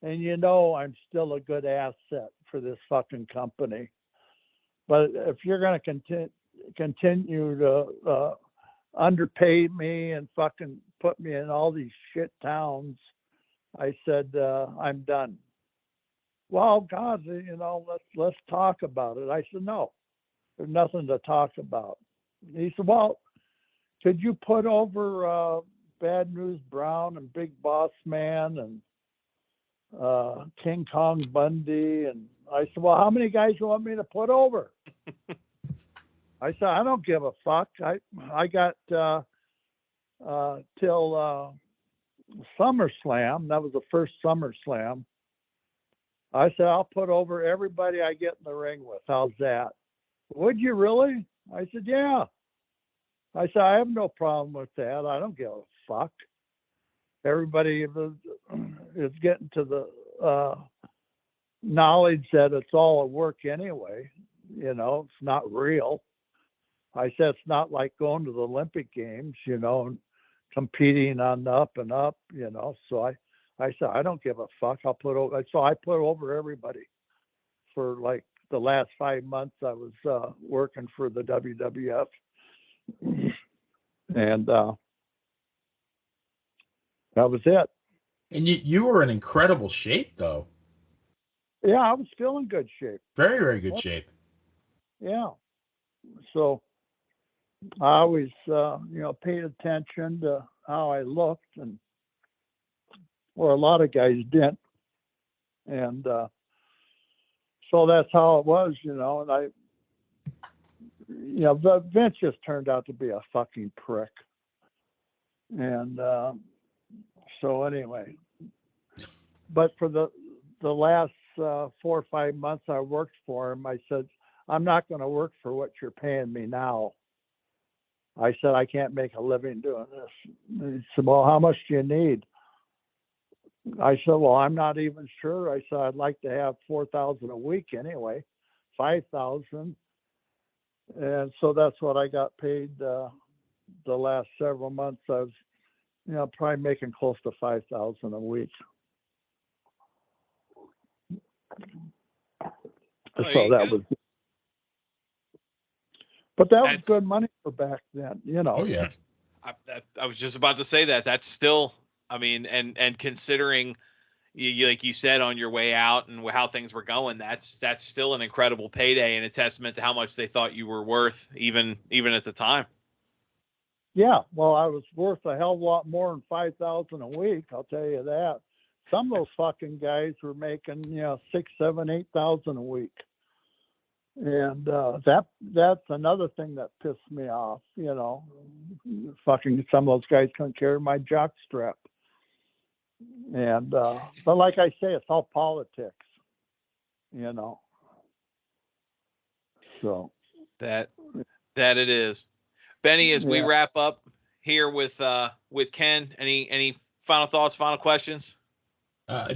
And I'm still a good asset for this fucking company. But if you're going to continue to underpay me and fucking put me in all these shit towns, I said, I'm done. Well, God, let's talk about it. I said, no, there's nothing to talk about. He said, well, could you put over Bad News Brown and Big Boss Man and King Kong Bundy? And I said, well, how many guys you want me to put over? I said, I don't give a fuck. I got till SummerSlam. That was the first SummerSlam. I said, I'll put over everybody I get in the ring with. How's that? Would you really? I said, yeah. I said, I have no problem with that. I don't give a fuck. Everybody is getting to the knowledge that it's all a work anyway. It's not real. I said, it's not like going to the Olympic Games, and competing on the up and up, So I said, I don't give a fuck. So I put over everybody for like the last 5 months. I was working for the WWF, and that was it. And you were in incredible shape, though. Yeah, I was still in good shape. Very, very good shape. Yeah. So I always, paid attention to how I looked, and a lot of guys didn't. And so that's how it was, and Vince just turned out to be a fucking prick. And so anyway, but for the last 4 or 5 months I worked for him, I said, I'm not going to work for what you're paying me now. I said, I can't make a living doing this. And he said, well, how much do you need? I said, well, I'm not even sure. I said, I'd like to have $4,000 a week anyway, $5,000. And so that's what I got paid the last several months. I was, probably making close to $5,000 a week. So that was, but that was good money for back then, Oh yeah. I was just about to say that. That's still, I mean, and considering you, like you said, on your way out and how things were going, that's still an incredible payday and a testament to how much they thought you were worth, even at the time. Yeah, well, I was worth a hell of a lot more than $5,000 a week. I'll tell you that. Some of those fucking guys were making, $6,000, $7,000, $8,000 a week. And that's another thing that pissed me off, fucking some of those guys couldn't carry my jock strap. And but like I say, it's all politics, So that it is. Benny, as we Yeah. wrap up here with Ken, any final thoughts, final questions? I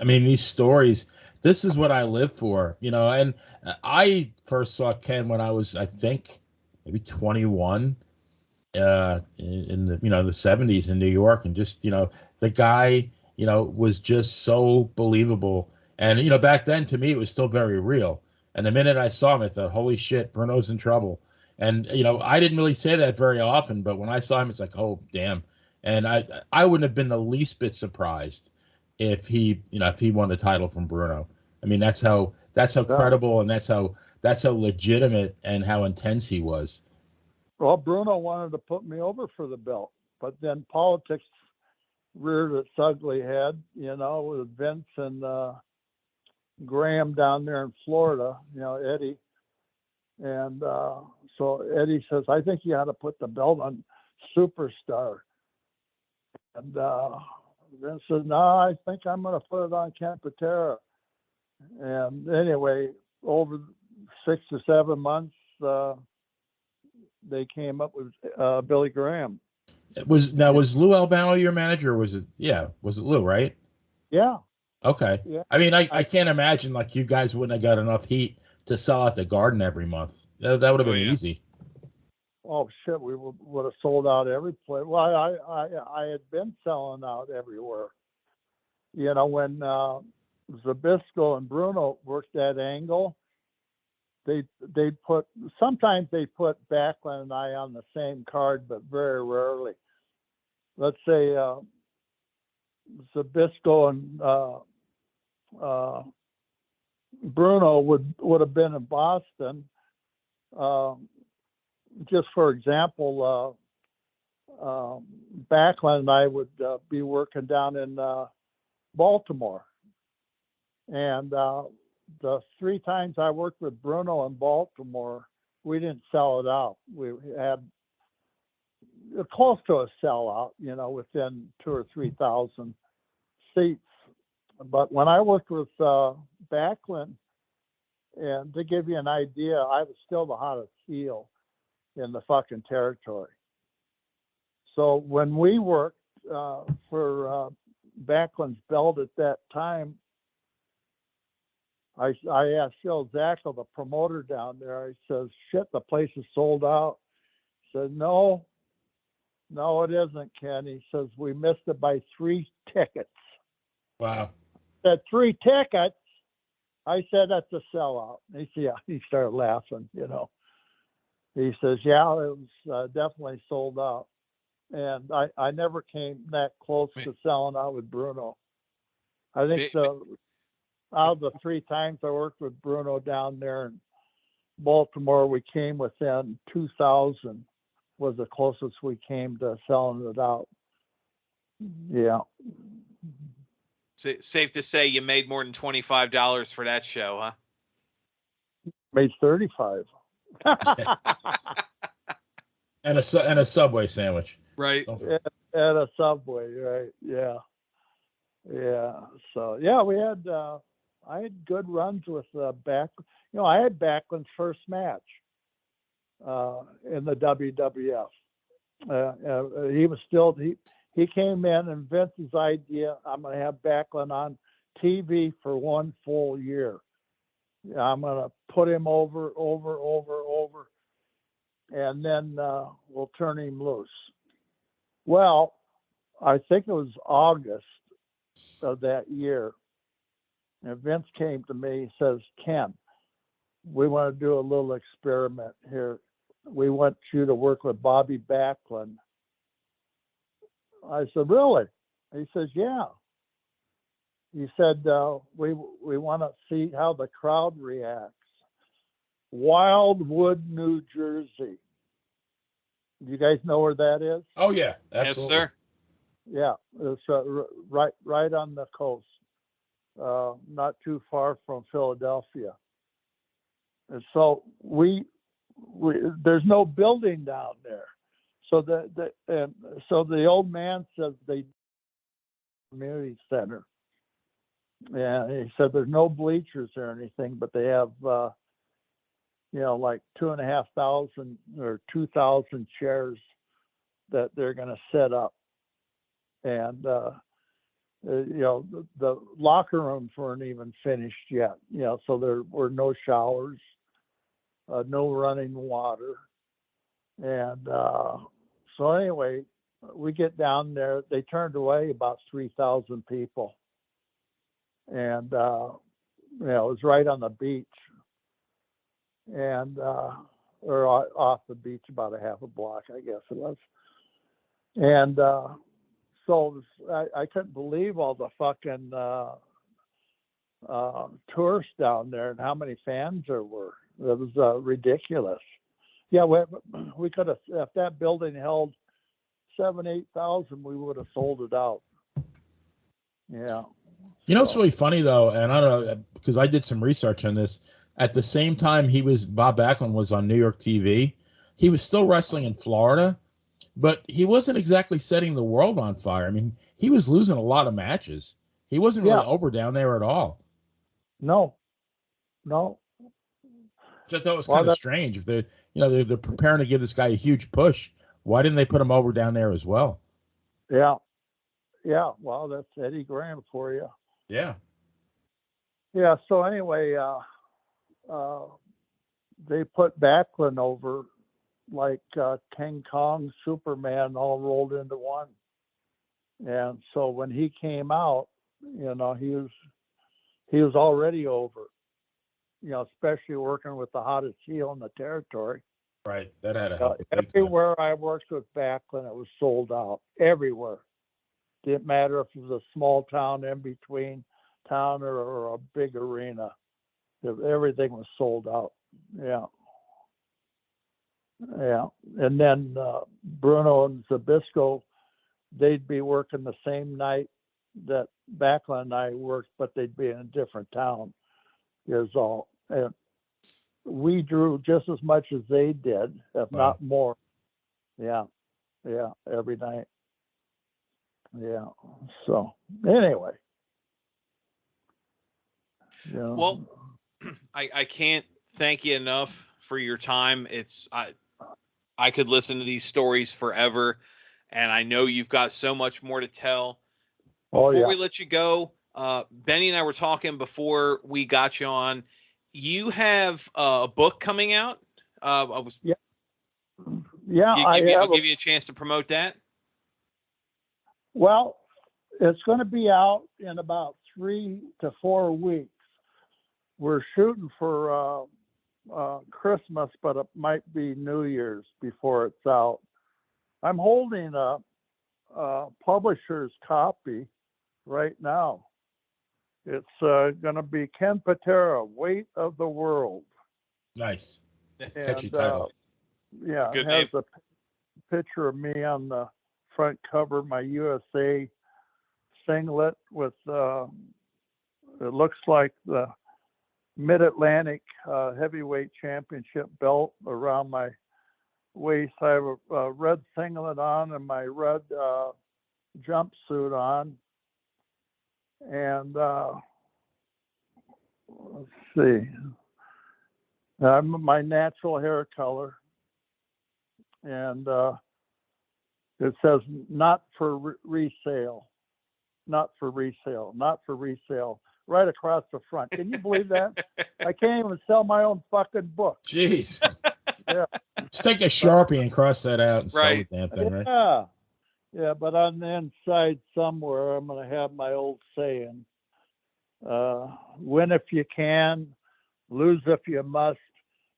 mean, these stories, this is what I live for, and I first saw Ken when I was, I think, maybe 21, in the, the 70s in New York. And just, the guy, was just so believable. And, back then to me, it was still very real. And the minute I saw him, I thought, holy shit, Bruno's in trouble. And, I didn't really say that very often, but when I saw him, it's like, oh, damn. And I wouldn't have been the least bit surprised if he won the title from Bruno. I mean, that's how credible, and that's how legitimate and how intense he was. Well, Bruno wanted to put me over for the belt, but then politics reared its ugly head, with Vince and Graham down there in Florida, Eddie. And so Eddie says, I think you ought to put the belt on Superstar. And Vince says, no, I think I'm going to put it on Ken Patera. And anyway, over 6 to 7 months, they came up with Billy Graham. Was Lou Albano your manager? Or was it Lou, right? Yeah. Okay. Yeah. I mean, I can't imagine like you guys wouldn't have got enough heat to sell out the Garden every month. That would have been easy. Oh shit, we would have sold out every place. Well, I had been selling out everywhere. When Zbyszko and Bruno worked that angle, sometimes they put Backlund and I on the same card, but very rarely. Let's say Zbyszko and Bruno would have been in Boston. Just for example, Backlund and I would be working down in Baltimore, and the 3 times I worked with Bruno in Baltimore, we didn't sell it out. We had close to a sellout, within 2,000 or 3,000 seats. But when I worked with Backlund, and to give you an idea, I was still the hottest heel in the fucking territory. So when we worked for Backlund's belt at that time, I asked Phil Zackel, the promoter down there, I says, shit, the place is sold out. He said, no, it isn't, Ken. He says, we missed it by 3 tickets. Wow. I said, 3 tickets? I said, that's a sellout. He said, yeah, he started laughing, He says, yeah, it was definitely sold out. And I never came that close to selling out with Bruno. I think out of the 3 times I worked with Bruno down there in Baltimore, we came within 2,000 was the closest we came to selling it out. Yeah. Safe to say you made more than $25 for that show, huh? Made 35. And a Subway sandwich. Right. At a Subway, right? Yeah. So yeah, we had I had good runs with Backlund. I had Backlund's first match in the WWF. He was still he came in, and Vince's idea, I'm going to have Backlund on TV for 1 full year. I'm going to put him over, and then we'll turn him loose. Well, I think it was August of that year, and Vince came to me, he says, Ken, we want to do a little experiment here. We want you to work with Bobby Backlund. I said, really? He says, yeah. He said, we want to see how the crowd reacts. Wildwood, New Jersey. You guys know where that is? Oh yeah, absolutely. Yes, sir. Yeah, it's right on the coast, not too far from Philadelphia. And so we there's no building down there. So the old man says they community center. Yeah, he said there's no bleachers or anything, but they have like 2,500 or 2,000 chairs that they're going to set up. And, the locker rooms weren't even finished yet, so there were no showers, no running water. And so anyway, we get down there. They turned away about 3,000 people. And, it was right on the beach. And, or off the beach about a half a block, I guess it was. And so I couldn't believe all the fucking tourists down there and how many fans there were. It was ridiculous. Yeah, we could have, if that building held 8,000, we would have sold it out. Yeah. It's really funny though, and I don't know, because I did some research on this. At the same time Bob Backlund was on New York TV, he was still wrestling in Florida, but he wasn't exactly setting the world on fire. I mean, he was losing a lot of matches. He wasn't really over down there at all. No. Which I thought was kind of strange. If they're preparing to give this guy a huge push, why didn't they put him over down there as well? Yeah. Well, that's Eddie Graham for you. Yeah. Yeah. So anyway, they put Backlund over like King Kong, Superman, all rolled into one. And so when he came out, he was already over. Especially working with the hottest heel in the territory. Right. That had to help. Everywhere I worked with Backlund, it was sold out. Everywhere. Didn't matter if it was a small town in between town or a big arena. Everything was sold out. Yeah. And then Bruno and Zbyszko, they'd be working the same night that Backlund and I worked, but they'd be in a different town. Is all. And we drew just as much as they did, if not more. Yeah, every night. Yeah. So anyway. Well, I can't thank you enough for your time. I could listen to these stories forever, and I know you've got so much more to tell. Before we let you go, Benny and I were talking before we got you on. You have a book coming out. I'll give you a chance to promote that. Well, it's going to be out in about 3 to 4 weeks. We're shooting for Christmas, but it might be New Year's before it's out. I'm holding a publisher's copy right now. It's going to be Ken Patera, Weight of the World. Nice. That's a catchy title. Yeah, it has a picture of me on the front cover, my USA singlet with, it looks like the Mid-Atlantic Heavyweight Championship belt around my waist. I have a red singlet on and my red jumpsuit on. And let's see, I'm my natural hair color, and it says not for resale, not for resale, not for resale, right across the front. Can you believe that? I can't even sell my own fucking book. Jeez. Yeah. Just take a Sharpie and cross that out and sell the damn thing, right? Yeah, but on the inside somewhere, I'm going to have my old saying, win if you can, lose if you must,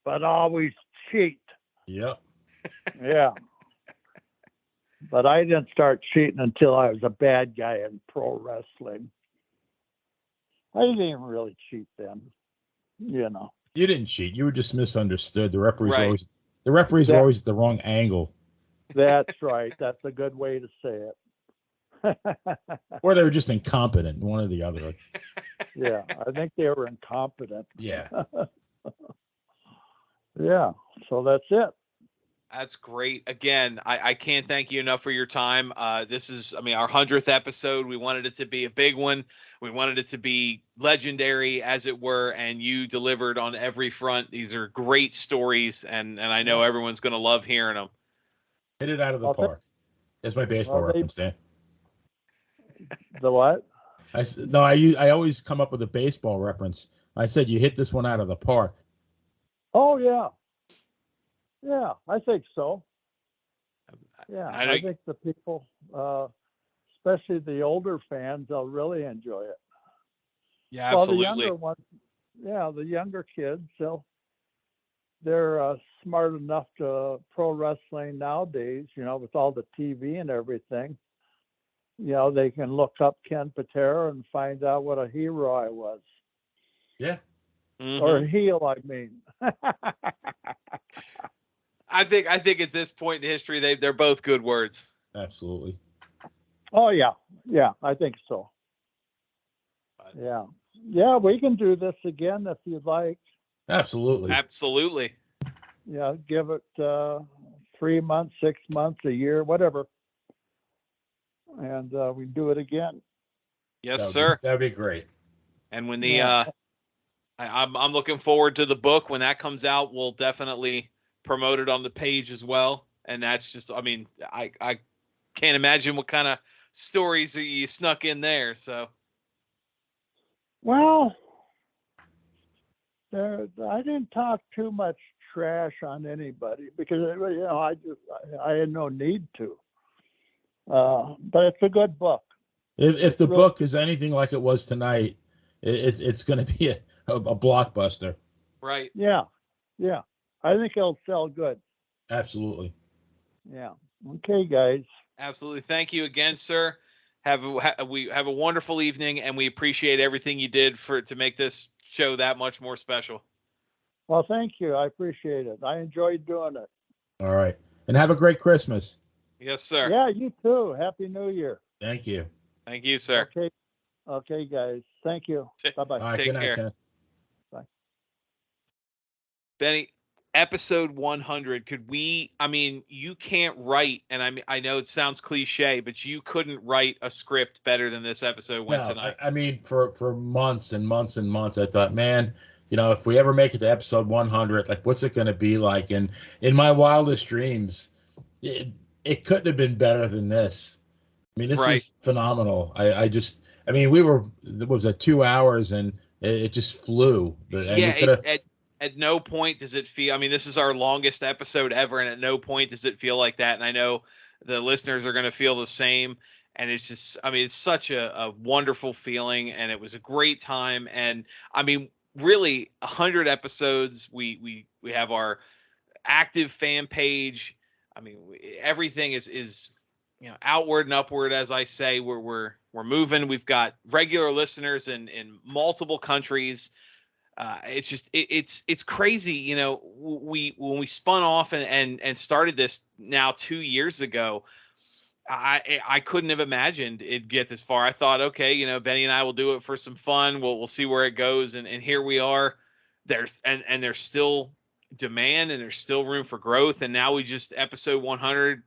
but always cheat. Yep. Yeah. But I didn't start cheating until I was a bad guy in pro wrestling. I didn't even really cheat then, You didn't cheat. You were just misunderstood. The referees were always at the wrong angle. That's right. That's a good way to say it. Or they were just incompetent, one or the other. Yeah, I think they were incompetent. Yeah. Yeah, so that's it. That's great. Again, I can't thank you enough for your time. This is, I mean, our 100th episode. We wanted it to be a big one. We wanted it to be legendary, as it were, and you delivered on every front. These are great stories, and I know everyone's going to love hearing them. Hit it out of the park. That's my baseball reference, Dan. The what? I always come up with a baseball reference. I said you hit this one out of the park. Oh yeah. Yeah, I think so. Yeah, I think the people, especially the older fans, they'll really enjoy it. Yeah, absolutely. Well, the younger ones, the younger kids, they're smart enough to pro wrestling nowadays. With all the TV and everything, they can look up Ken Patera and find out what a hero I was. Yeah. Mm-hmm. Or heel, I mean. I think at this point in history, they're both good words. Absolutely. Oh yeah, I think so. Yeah, we can do this again if you'd like. Absolutely. Yeah, give it 3 months, 6 months, a year, whatever, and we do it again. Yes, sir. That'd be great. And when I'm looking forward to the book when that comes out. We'll definitely promote it on the page as well. And that's just, I mean, I can't imagine what kind of stories you snuck in there. So, well, I didn't talk too much trash on anybody because I had no need to. But it's a good book. If the book is anything like it was tonight, it's going to be a blockbuster. Right. Yeah. I think it'll sell good. Absolutely. Yeah. Okay, guys. Absolutely. Thank you again, sir. We have a wonderful evening, and we appreciate everything you did to make this show that much more special. Well, thank you. I appreciate it. I enjoyed doing it. All right. And have a great Christmas. Yes, sir. Yeah, you too. Happy New Year. Thank you. Thank you, sir. Okay, guys. Thank you. Bye-bye. All right, Take care. Ken. Bye. Benny, episode 100, you can't write, and I know it sounds cliche, but you couldn't write a script better than this episode went tonight. I mean, for months and months and months, I thought, man, if we ever make it to episode 100, like, what's it going to be like? And in my wildest dreams, it couldn't have been better than this. I mean, this is phenomenal. We were, what was it, 2 hours, and it just flew. At no point does it feel, this is our longest episode ever, and at no point does it feel like that. And I know the listeners are going to feel the same. And it's just, it's such a wonderful feeling, and it was a great time. And really 100 episodes. We have our active fan page. Everything is outward and upward, as I say. We're moving. We've got regular listeners in multiple countries. It's just it's crazy. When we spun off and started this now 2 years ago, I couldn't have imagined it'd get this far. I thought, okay, Benny and I will do it for some fun. We'll see where it goes. And here we are. There's still demand, and there's still room for growth. And now we just episode 100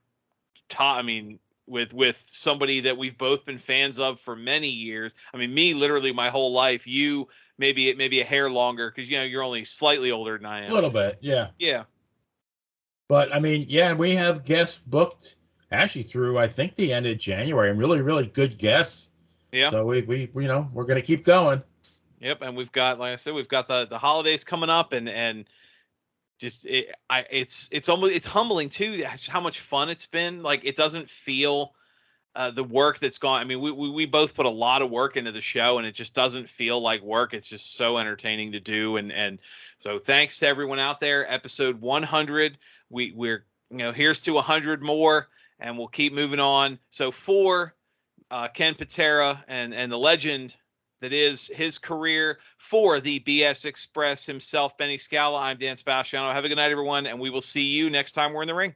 with somebody that we've both been fans of for many years. Me, literally my whole life. You maybe a hair longer, because you're only slightly older than I am. A little bit, yeah. Yeah. But we have guests booked actually through, I think, the end of January, and really, really good guests. Yeah. So we we're going to keep going. Yep, and we've got, like I said, we've got the holidays coming up, and just it's humbling too how much fun it's been. Like, it doesn't feel the work that's gone. We both put a lot of work into the show, and it just doesn't feel like work. It's just so entertaining to do, and so thanks to everyone out there. Episode 100, we're here's to 100 more, and we'll keep moving on. So for Ken Patera and the legend that is his career, for the BS Express himself, Benny Scala, I'm Dan Spaciano. Have a good night, everyone, and we will see you next time we're in the ring.